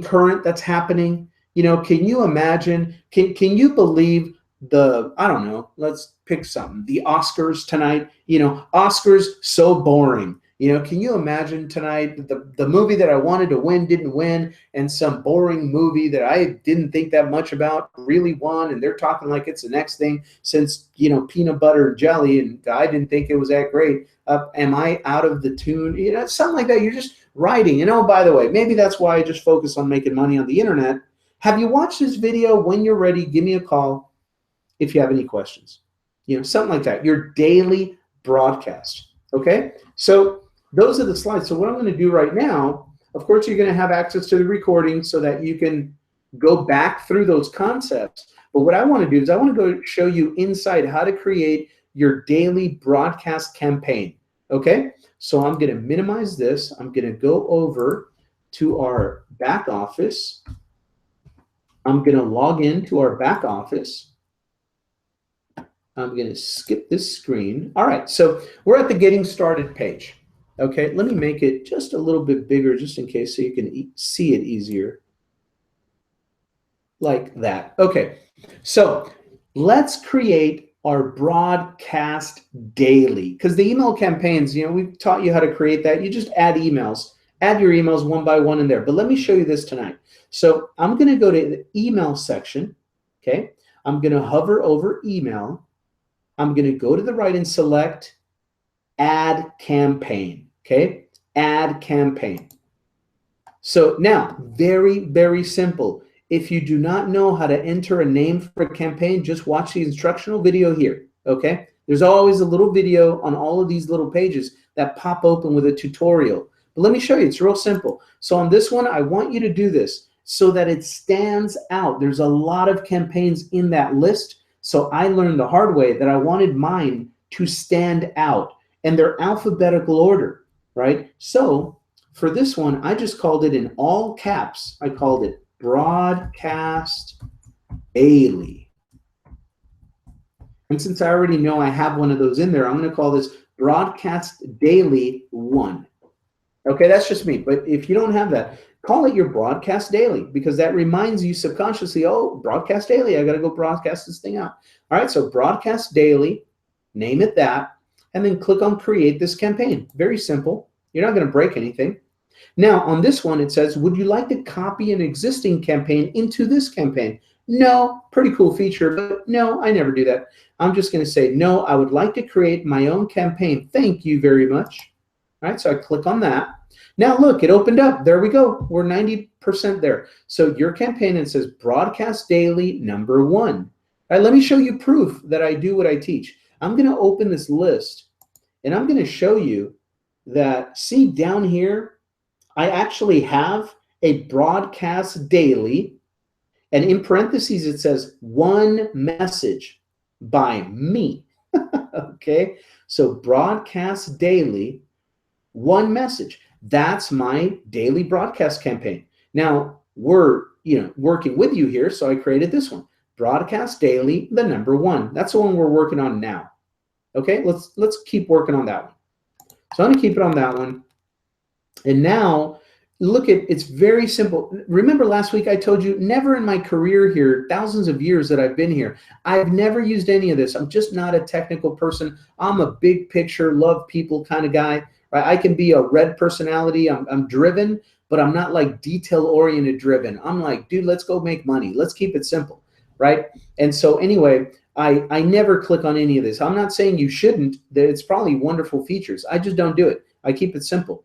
current that's happening. Can you imagine, can you believe I don't know, let's pick something, the Oscars tonight, Oscars so boring. Can you imagine tonight the movie that I wanted to win didn't win, and some boring movie that I didn't think that much about really won, and they're talking like it's the next thing since, peanut butter and jelly, and I didn't think it was that great. Am I out of the tune? Something like that. You're just writing. By the way, maybe that's why I just focus on making money on the internet. Have you watched this video? When you're ready, give me a call if you have any questions. Something like that. Your daily broadcast. Okay? So those are the slides. So what I'm going to do right now, of course, you're going to have access to the recording so that you can go back through those concepts. But what I want to do is I want to go show you inside how to create your daily broadcast campaign. Okay? So I'm going to minimize this. I'm going to go over to our back office. I'm going to log into our back office. I'm going to skip this screen. All right, so we're at the Getting Started page. Okay, let me make it just a little bit bigger just in case so you can see it easier. Like that. Okay, so let's create our broadcast daily, because the email campaigns, we've taught you how to create that. You just add emails. Add your emails one by one in there. But let me show you this tonight. So I'm going to go to the email section. Okay. I'm going to hover over email. I'm going to go to the right and select add campaign. Okay. Add campaign. So now, very, very simple. If you do not know how to enter a name for a campaign, just watch the instructional video here. Okay. There's always a little video on all of these little pages that pop open with a tutorial. But let me show you. It's real simple. So on this one, I want you to do this so that it stands out. There's a lot of campaigns in that list. So I learned the hard way that I wanted mine to stand out, and they're alphabetical order, right? So for this one, I just called it in all caps. I called it Broadcast Daily. And since I already know I have one of those in there, I'm going to call this Broadcast Daily 1. Okay, that's just me. But if you don't have that, call it your Broadcast Daily, because that reminds you subconsciously, oh, Broadcast Daily, I got to go broadcast this thing out. All right, so Broadcast Daily, name it that, and then click on Create this campaign. Very simple. You're not going to break anything. Now, on this one, it says, would you like to copy an existing campaign into this campaign? No, pretty cool feature, but no, I never do that. I'm just going to say, no, I would like to create my own campaign. Thank you very much. All right, so I click on that. Now look, it opened up. There we go. We're 90% there. So your campaign, it says broadcast daily number 1. All right, let me show you proof that I do what I teach. I'm going to open this list and I'm going to show you that, see down here, I actually have a broadcast daily, and in parentheses it says 1 message by me. Okay, so broadcast daily, 1 message. That's my daily broadcast campaign. Now we're working with you here, so I created this one. Broadcast daily, the number 1. That's the one we're working on now. Okay, let's keep working on that one. So I'm going to keep it on that one. And now look at, it's very simple. Remember last week I told you, never in my career here, thousands of years that I've been here, I've never used any of this. I'm just not a technical person. I'm a big picture, love people kind of guy. Right? I can be a red personality. I'm driven, but I'm not like detail oriented driven. I'm like, dude, let's go make money. Let's keep it simple. Right? And so anyway, I never click on any of this. I'm not saying you shouldn't. It's probably wonderful features. I just don't do it. I keep it simple.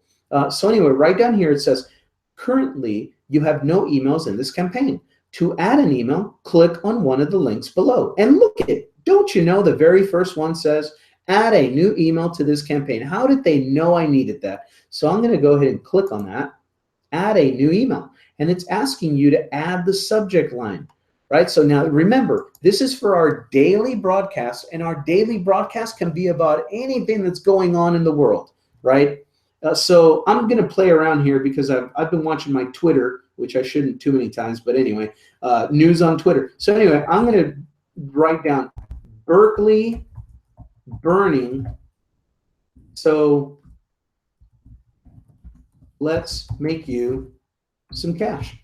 So anyway, right down here it says, currently you have no emails in this campaign. To add an email, click on one of the links below. And look at it. Don't you know the very first one says, add a new email to this campaign. How did they know I needed that? So I'm going to go ahead and click on that, add a new email. And it's asking you to add the subject line. Right? So now remember, this is for our daily broadcast, and our daily broadcast can be about anything that's going on in the world, right? So I'm going to play around here because I've been watching my Twitter, which I shouldn't too many times, but anyway, news on Twitter. So anyway, I'm going to write down Berkeley burning. So let's make you some cash.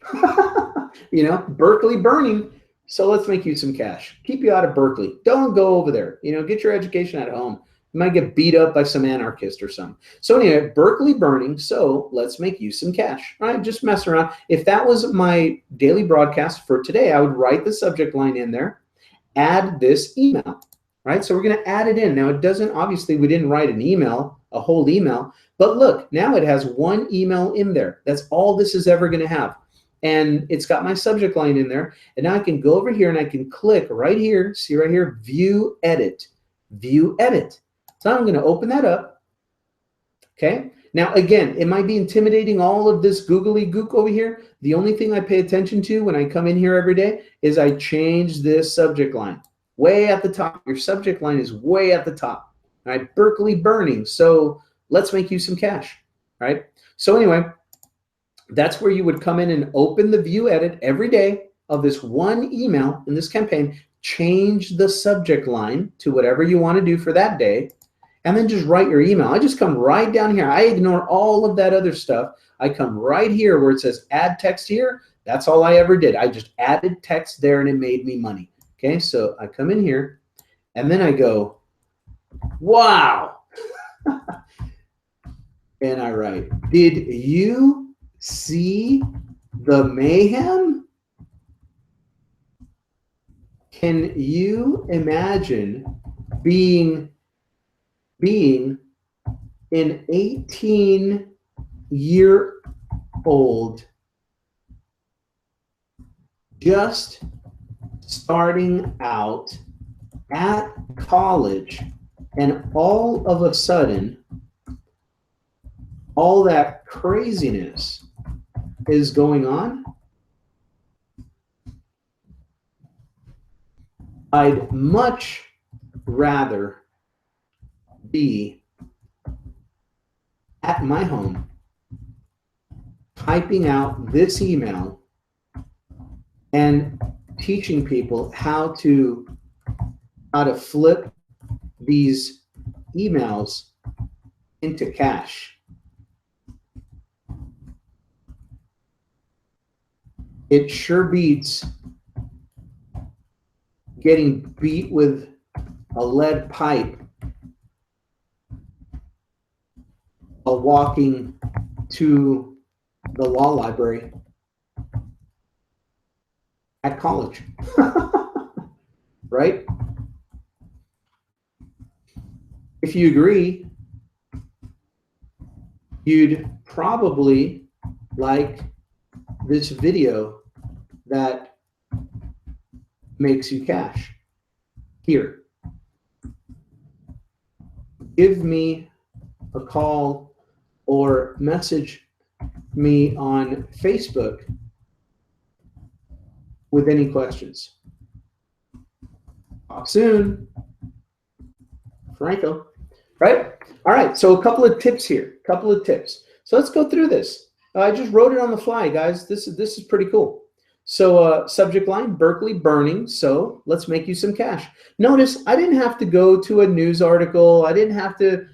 Berkeley burning. So let's make you some cash. Keep you out of Berkeley. Don't go over there. Get your education at home. You might get beat up by some anarchist or something. So anyway, Berkeley burning. So let's make you some cash. All right, just mess around. If that was my daily broadcast for today, I would write the subject line in there, add this email. Right? So we're going to add it in. Now it doesn't, obviously we didn't write an email, a whole email, but look, now it has 1 email in there. That's all this is ever going to have. And it's got my subject line in there. And now I can go over here and I can click right here, see right here, view edit, view edit. So I'm going to open that up. Okay. Now, again, it might be intimidating, all of this googly gook over here. The only thing I pay attention to when I come in here every day is I change this subject line way at the top. Your subject line is way at the top. All right. Berkeley burning. So let's make you some cash. All right. So anyway, that's where you would come in and open the view edit every day of this 1 email in this campaign, change the subject line to whatever you want to do for that day, and then just write your email. I just come right down here. I ignore all of that other stuff. I come right here where it says add text here. That's all I ever did. I just added text there and it made me money. Okay, so I come in here and then I go, wow. And I write, did you see the mayhem? Can you imagine being an 18-year-old just starting out at college, and all of a sudden all that craziness is going on? I'd much rather be at my home typing out this email and teaching people how to flip these emails into cash. It sure beats getting beat with a lead pipe while walking to the law library. at college, right? If you agree, you'd probably like this video that makes you cash. Here, give me a call or message me on Facebook with any questions. Talk soon. Franco, right? All right, so a couple of tips here, couple of tips. So let's go through this. I just wrote it on the fly, guys. This is pretty cool. So subject line, Berkeley burning. So let's make you some cash. Notice I didn't have to go to a news article. I didn't have to,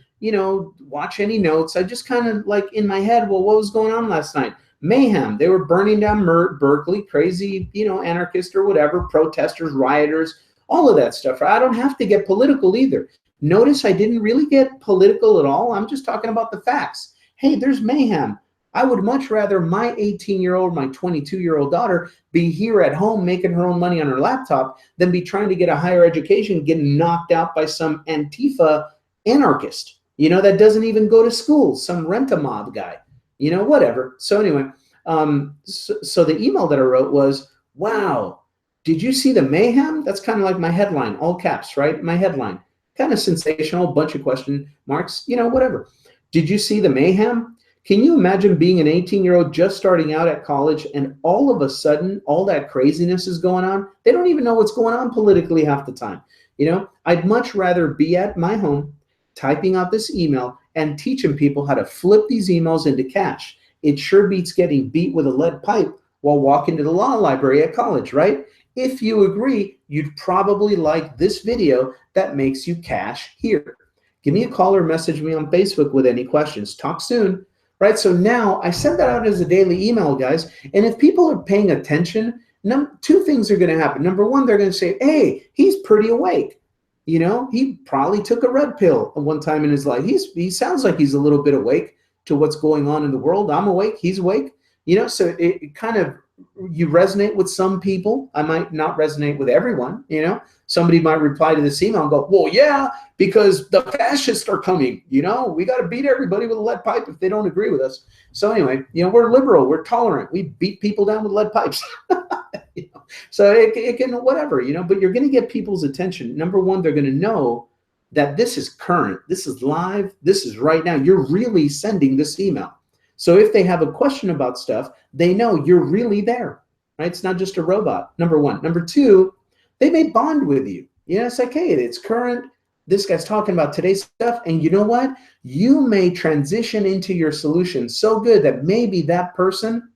watch any notes. I just kind of like in my head, well, what was going on last night? Mayhem. They were burning down Berkeley, crazy, anarchists or whatever, protesters, rioters, all of that stuff. I don't have to get political either. Notice I didn't really get political at all. I'm just talking about the facts. Hey, there's mayhem. I would much rather my 18-year-old, my 22-year-old daughter be here at home making her own money on her laptop than be trying to get a higher education, getting knocked out by some Antifa anarchist, that doesn't even go to school, some rent-a-mob guy, whatever. So anyway, so the email that I wrote was, wow, did you see the mayhem? That's kind of like my headline, all caps, right? My headline, kind of sensational, bunch of question marks, whatever. Did you see the mayhem? Can you imagine being an 18-year-old just starting out at college and all of a sudden all that craziness is going on? They don't even know what's going on politically half the time. I'd much rather be at my home typing out this email and teaching people how to flip these emails into cash. It sure beats getting beat with a lead pipe while walking to the law library at college, right? If you agree, you'd probably like this video that makes you cash here. Give me a call or message me on Facebook with any questions. Talk soon. Right, so now I send that out as a daily email, guys. And if people are paying attention, two things are going to happen. Number one, they're going to say, hey, he's pretty awake. He probably took a red pill at one time in his life. He sounds like he's a little bit awake to what's going on in the world. I'm awake. He's awake. So it kind of, you resonate with some people. I might not resonate with everyone. Somebody might reply to this email and go, well, yeah, because the fascists are coming. We got to beat everybody with a lead pipe if they don't agree with us. So anyway, we're liberal. We're tolerant. We beat people down with lead pipes. So it can, whatever, but you're going to get people's attention. Number one, they're going to know that this is current. This is live. This is right now. You're really sending this email. So if they have a question about stuff, they know you're really there, right? It's not just a robot, number one. Number two, they may bond with you. It's like, hey, it's current. This guy's talking about today's stuff. And you know what? You may transition into your solution so good that maybe that person,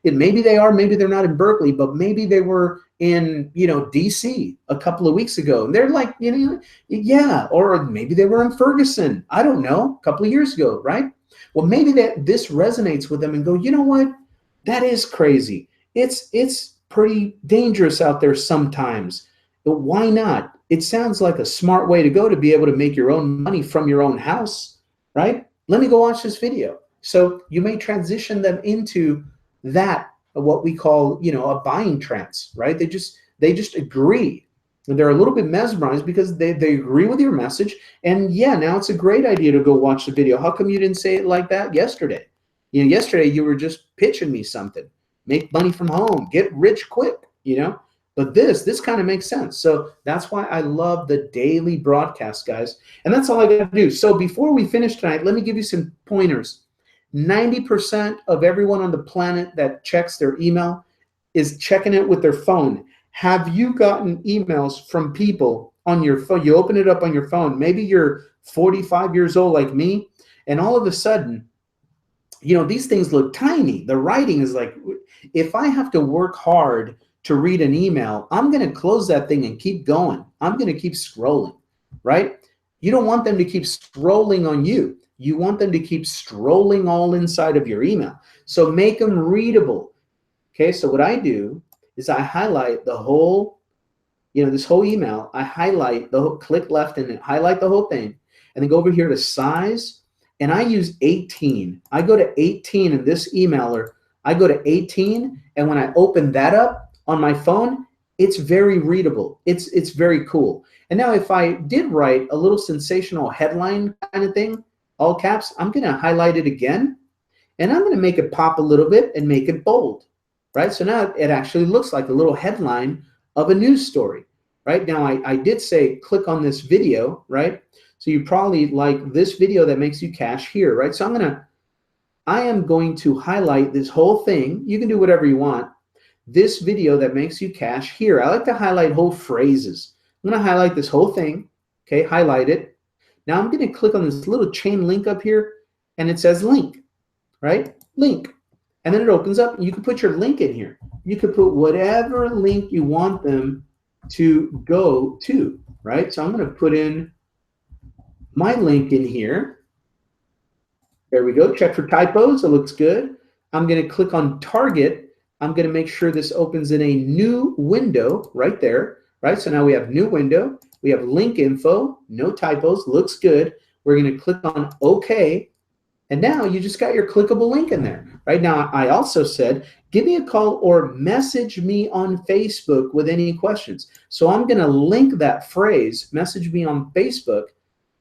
maybe they're not in Berkeley, but maybe they were in, DC a couple of weeks ago. And they're like, yeah, or maybe they were in Ferguson. I don't know, a couple of years ago, right? Well, maybe this resonates with them and go, you know what? That is crazy. It's pretty dangerous out there sometimes. But why not? It sounds like a smart way to go to be able to make your own money from your own house, right? Let me go watch this video. So you may transition them into that, what we call, a buying trance, right? They just agree. And they're a little bit mesmerized because they agree with your message. And yeah, now it's a great idea to go watch the video. How come you didn't say it like that yesterday? Yesterday you were just pitching me something. Make money from home, get rich quick, But this kind of makes sense. So that's why I love the daily broadcast, guys. And that's all I got to do. So before we finish tonight, let me give you some pointers. 90% of everyone on the planet that checks their email is checking it with their phone. Have you gotten emails from people on your phone? You open it up on your phone. Maybe you're 45 years old like me, and all of a sudden, these things look tiny. The writing is like, if I have to work hard to read an email, I'm going to close that thing and keep going. I'm going to keep scrolling, right? You don't want them to keep scrolling on you. You want them to keep strolling all inside of your email. So make them readable. Okay, so what I do is I highlight the whole, this whole email. I highlight the whole, click left and highlight the whole thing, and then go over here to size, and I use 18. I go to 18 in this emailer. I go to 18, and when I open that up on my phone, it's very readable. It's very cool. And now if I did write a little sensational headline kind of thing, all caps, I'm going to highlight it again, and I'm going to make it pop a little bit and make it bold, right? So now it actually looks like a little headline of a news story, right? Now I did say click on this video, right? So you probably like this video that makes you cash here, right? So I am going to highlight this whole thing. You can do whatever you want. This video that makes you cash here. I like to highlight whole phrases. I'm going to highlight this whole thing. Okay, highlight it. Now I'm going to click on this little chain link up here, and it says link, right? Link. And then it opens up. You can put your link in here. You could put whatever link you want them to go to, right? So I'm going to put in my link in here. There we go. Check for typos. It looks good. I'm going to click on target. I'm going to make sure this opens in a new window right there, right? So now we have new window. We have link info, no typos, looks good. We're going to click on OK. And now you just got your clickable link in there. Right now, I also said, give me a call or message me on Facebook with any questions. So I'm going to link that phrase, message me on Facebook,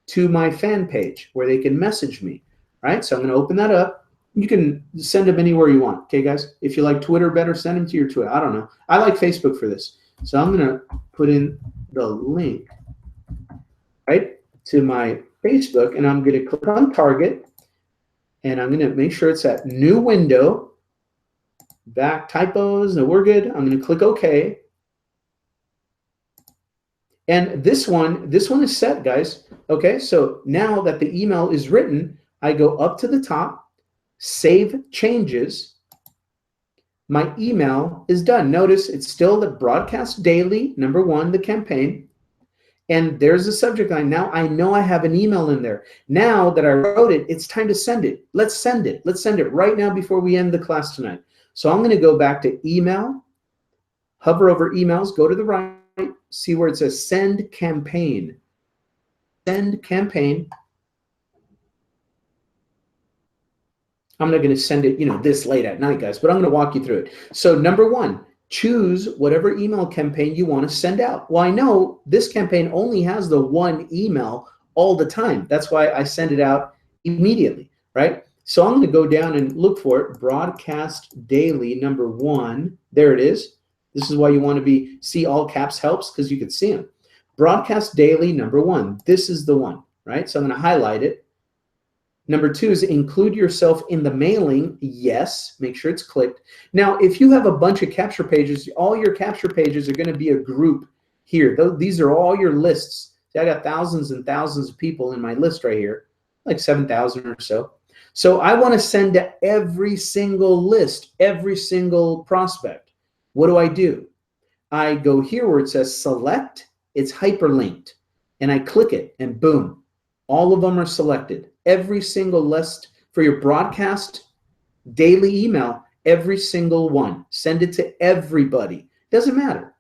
to my fan page where they can message me, right? So I'm going to open that up. You can send them anywhere you want, okay, guys? If you like Twitter better, send them to your Twitter. I don't know. I like Facebook for this. So I'm going to put in the link, right, to my Facebook, and I'm going to click on target, and I'm going to make sure it's that new window. Back typos, no, we're good. I'm going to click OK. And this one is set, guys. Okay, so now that the email is written, I go up to the top, save changes. My email is done. Notice it's still the broadcast daily, number 1, the campaign. And there's the subject line. Now I know I have an email in there. Now that I wrote it, it's time to send it. Let's send it. Let's send it right now before we end the class tonight. So I'm going to go back to email, hover over emails, go to the right, see where it says send campaign. Send campaign. I'm not going to send it, this late at night, guys, but I'm going to walk you through it. So number 1, choose whatever email campaign you want to send out. Well, I know this campaign only has the one email all the time. That's why I send it out immediately, right? So I'm going to go down and look for it. Broadcast daily, number 1. There it is. This is why you want to see all caps helps, because you can see them. Broadcast daily, number 1. This is the one, right? So I'm going to highlight it. Number 2 is include yourself in the mailing. Yes, make sure it's clicked. Now, if you have a bunch of capture pages, all your capture pages are going to be a group here. These are all your lists. See, I got thousands and thousands of people in my list right here, like 7,000 or so. So I want to send to every single list, every single prospect. What do? I go here where it says select. It's hyperlinked. And I click it, and boom, all of them are selected. Every single list for your broadcast daily email, every single one. Send it to everybody. Doesn't matter.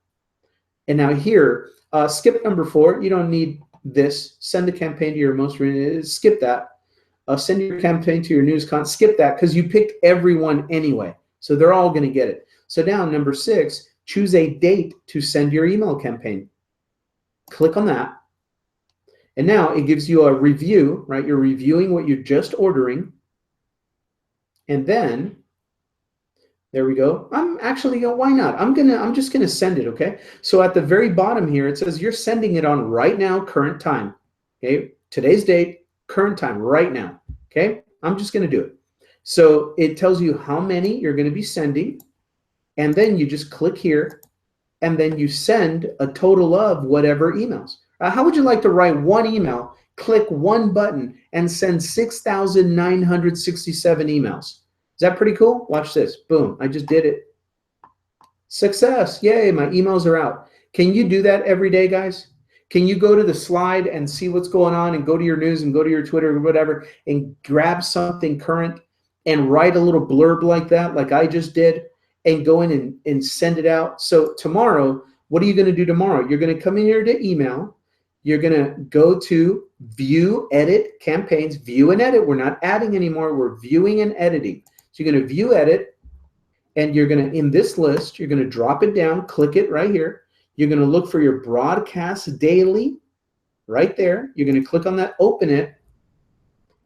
And now here, skip number 4. You don't need this. Send the campaign to your most, skip that. Send your campaign to your news con, skip that, because you picked everyone anyway. So they're all going to get it. So now number 6, choose a date to send your email campaign. Click on that. And now it gives you a review, right? You're reviewing what you're just ordering. And then, there we go. I'm actually, why not? I'm just gonna send it, okay? So at the very bottom here, it says you're sending it on right now, current time. Okay, today's date, current time, right now. Okay, I'm just gonna do it. So it tells you how many you're gonna be sending, and then you just click here, and then you send a total of whatever emails. How would you like to write one email, click one button, and send 6,967 emails? Is that pretty cool? Watch this. Boom. I just did it. Success. Yay, my emails are out. Can you do that every day, guys? Can you go to the slide and see what's going on and go to your news and go to your Twitter or whatever and grab something current and write a little blurb like that, like I just did, and go in and send it out? So tomorrow, what are you going to do tomorrow? You're going to come in here to email. You're going to go to view, edit, campaigns, view and edit. We're not adding anymore. We're viewing and editing. So you're going to view, edit, and you're going to, in this list, you're going to drop it down, click it right here. You're going to look for your broadcast daily right there. You're going to click on that, open it,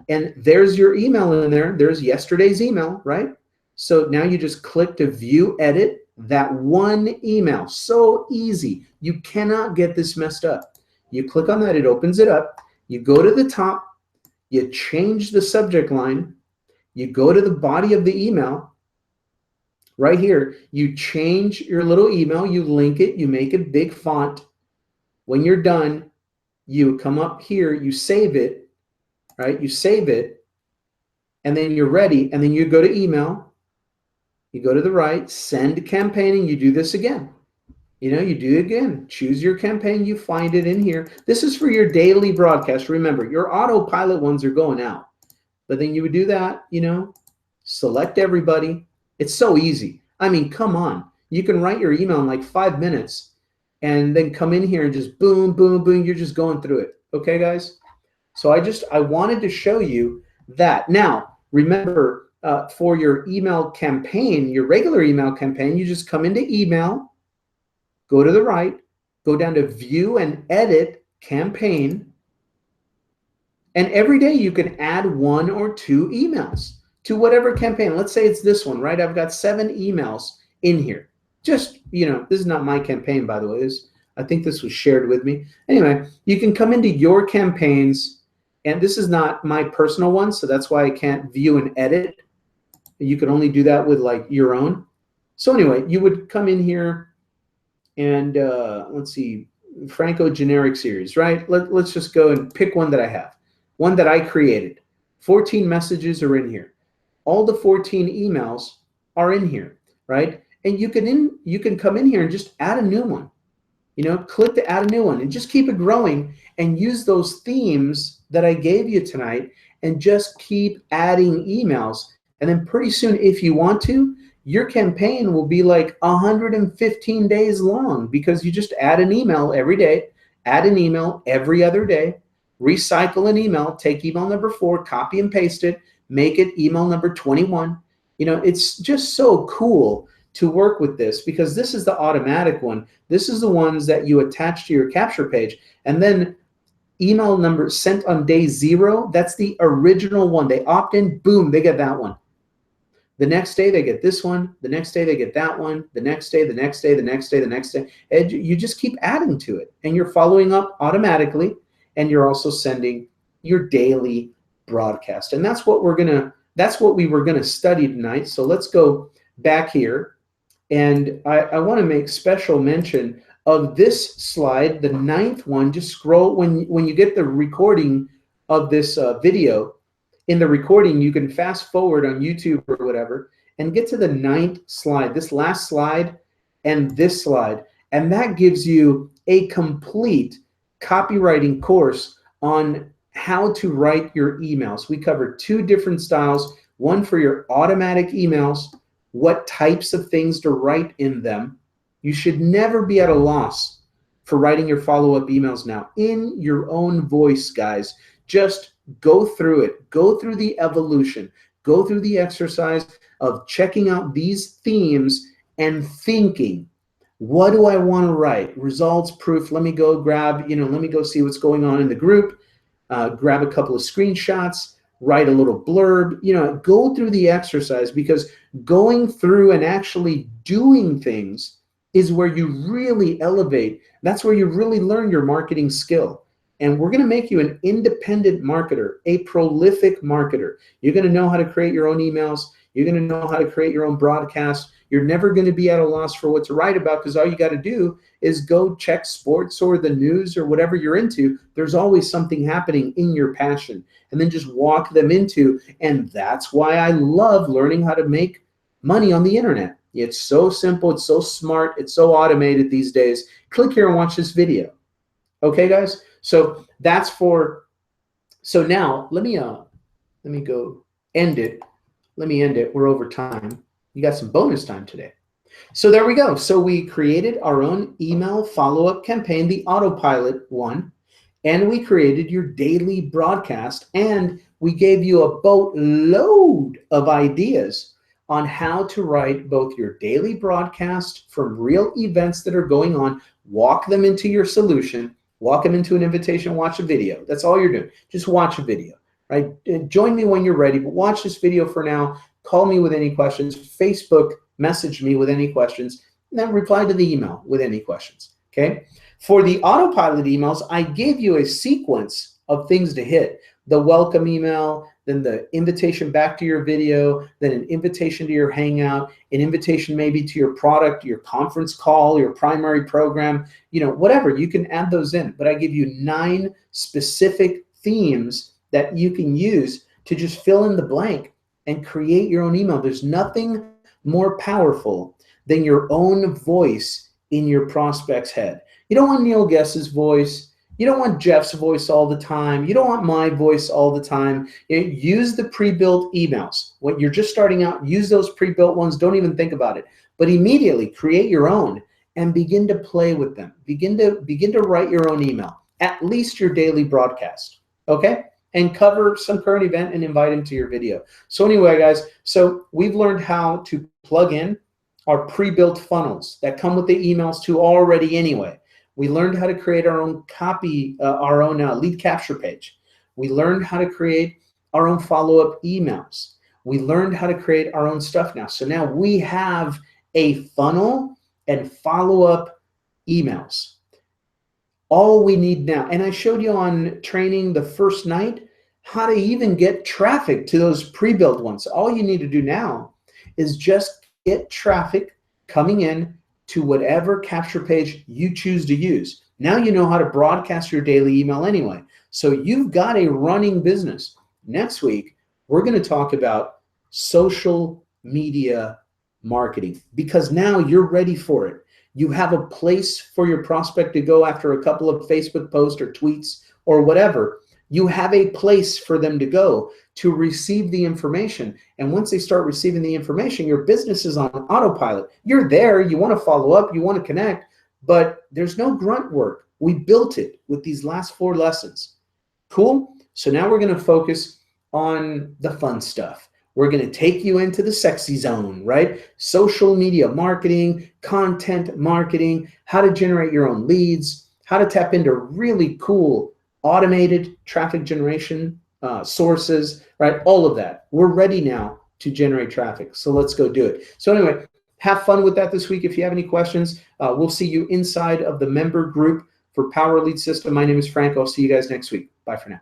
and there's your email in there. There's yesterday's email, right? So now you just click to view, edit that one email. So easy. You cannot get this messed up. You click on that, it opens it up. You go to the top, you change the subject line, you go to the body of the email. Right here, you change your little email, you link it, you make it big font. When you're done, you come up here, you save it, right? You save it, and then you're ready, and then you go to email, you go to the right, send campaigning, you do this again. You do it again. Choose your campaign, you find it in here. This is for your daily broadcast. Remember, your autopilot ones are going out. But then you would do that, select everybody. It's so easy. I mean, come on. You can write your email in like 5 minutes and then come in here and just boom, boom, boom. You're just going through it. Okay, guys? So I wanted to show you that. Now, remember, for your email campaign, your regular email campaign, you just come into email, go to the right, go down to view and edit campaign. And every day you can add 1 or 2 emails to whatever campaign. Let's say it's this one, right? I've got 7 emails in here. Just, this is not my campaign, by the way. I think this was shared with me. Anyway, you can come into your campaigns, and this is not my personal one, so that's why I can't view and edit. You can only do that with like your own. So anyway, you would come in here and let's see, Franco generic series, right? Let's just go and pick one that I have. One that I created. 14 messages are in here. All the 14 emails are in here, right? And you can come in here and just add a new one. Click to add a new one and just keep it growing and use those themes that I gave you tonight and just keep adding emails. And then pretty soon, if you want to, your campaign will be like 115 days long because you just add an email every day, add an email every other day, recycle an email, take email number 4, copy and paste it, make it email number 21. It's just so cool to work with this because this is the automatic one. This is the ones that you attach to your capture page. And then email number sent on day 0, that's the original one. They opt in, boom, they get that one. The next day they get this one. The next day they get that one. The next day, the next day, the next day, the next day. And you just keep adding to it. And you're following up automatically. And you're also sending your daily broadcast. And that's what we were gonna study tonight. So let's go back here. And I want to make special mention of this slide, the 9th one. Just scroll when you get the recording of this video. In the recording, you can fast forward on YouTube or whatever and get to the 9th slide, this last slide and this slide. And that gives you a complete copywriting course on how to write your emails. We cover 2 different styles, one for your automatic emails, what types of things to write in them. You should never be at a loss for writing your follow-up emails now in your own voice, guys. Just go through it. Go through the evolution. Go through the exercise of checking out these themes and thinking, what do I want to write? Results, proof. Let me go grab, let me go see what's going on in the group. Grab a couple of screenshots. Write a little blurb. Go through the exercise because going through and actually doing things is where you really elevate. That's where you really learn your marketing skill. And we're going to make you an independent marketer, a prolific marketer. You're going to know how to create your own emails. You're going to know how to create your own broadcasts. You're never going to be at a loss for what to write about because all you got to do is go check sports or the news or whatever you're into. There's always something happening in your passion and then just walk them into. And that's why I love learning how to make money on the internet. It's so simple. It's so smart. It's so automated these days. Click here and watch this video. Okay, guys? So that's so now let me go end it. Let me end it. We're over time. You got some bonus time today. So there we go. So we created our own email follow-up campaign, the autopilot one, and we created your daily broadcast, and we gave you a boatload of ideas on how to write both your daily broadcast from real events that are going on, walk them into your solution, walk them into an invitation, watch a video. That's all you're doing. Just watch a video, right? Join me when you're ready, but watch this video for now. Call me with any questions. Facebook message me with any questions, and then reply to the email with any questions, okay? For the autopilot emails, I gave you a sequence of things to hit. The welcome email, then the invitation back to your video, then an invitation to your Hangout, an invitation maybe to your product, your conference call, your primary program, whatever. You can add those in. But I give you 9 specific themes that you can use to just fill in the blank and create your own email. There's nothing more powerful than your own voice in your prospect's head. You don't want Neil Guess's voice. You don't want Jeff's voice all the time. You don't want my voice all the time. Use the pre-built emails. When you're just starting out, use those pre-built ones. Don't even think about it. But immediately create your own and begin to play with them. Begin to write your own email, at least your daily broadcast, okay? And cover some current event and invite them to your video. So anyway, guys, so we've learned how to plug in our pre-built funnels that come with the emails too already anyway. We learned how to create our own copy, our own lead capture page. We learned how to create our own follow-up emails. We learned how to create our own stuff now. So now we have a funnel and follow-up emails. All we need now, and I showed you on training the first night how to even get traffic to those pre-built ones. All you need to do now is just get traffic coming in to whatever capture page you choose to use. Now you know how to broadcast your daily email anyway. So you've got a running business. Next week, we're going to talk about social media marketing because now you're ready for it. You have a place for your prospect to go after a couple of Facebook posts or tweets or whatever. You have a place for them to go to receive the information. And once they start receiving the information, your business is on autopilot. You're there, you want to follow up, you want to connect, but there's no grunt work. We built it with these last 4 lessons. Cool? So now we're going to focus on the fun stuff. We're going to take you into the sexy zone, right? Social media marketing, content marketing, how to generate your own leads, how to tap into really cool automated traffic generation sources, right? All of that. We're ready now to generate traffic. So let's go do it. So anyway, have fun with that this week. If you have any questions, we'll see you inside of the member group for Power Lead System. My name is Frank. I'll see you guys next week. Bye for now.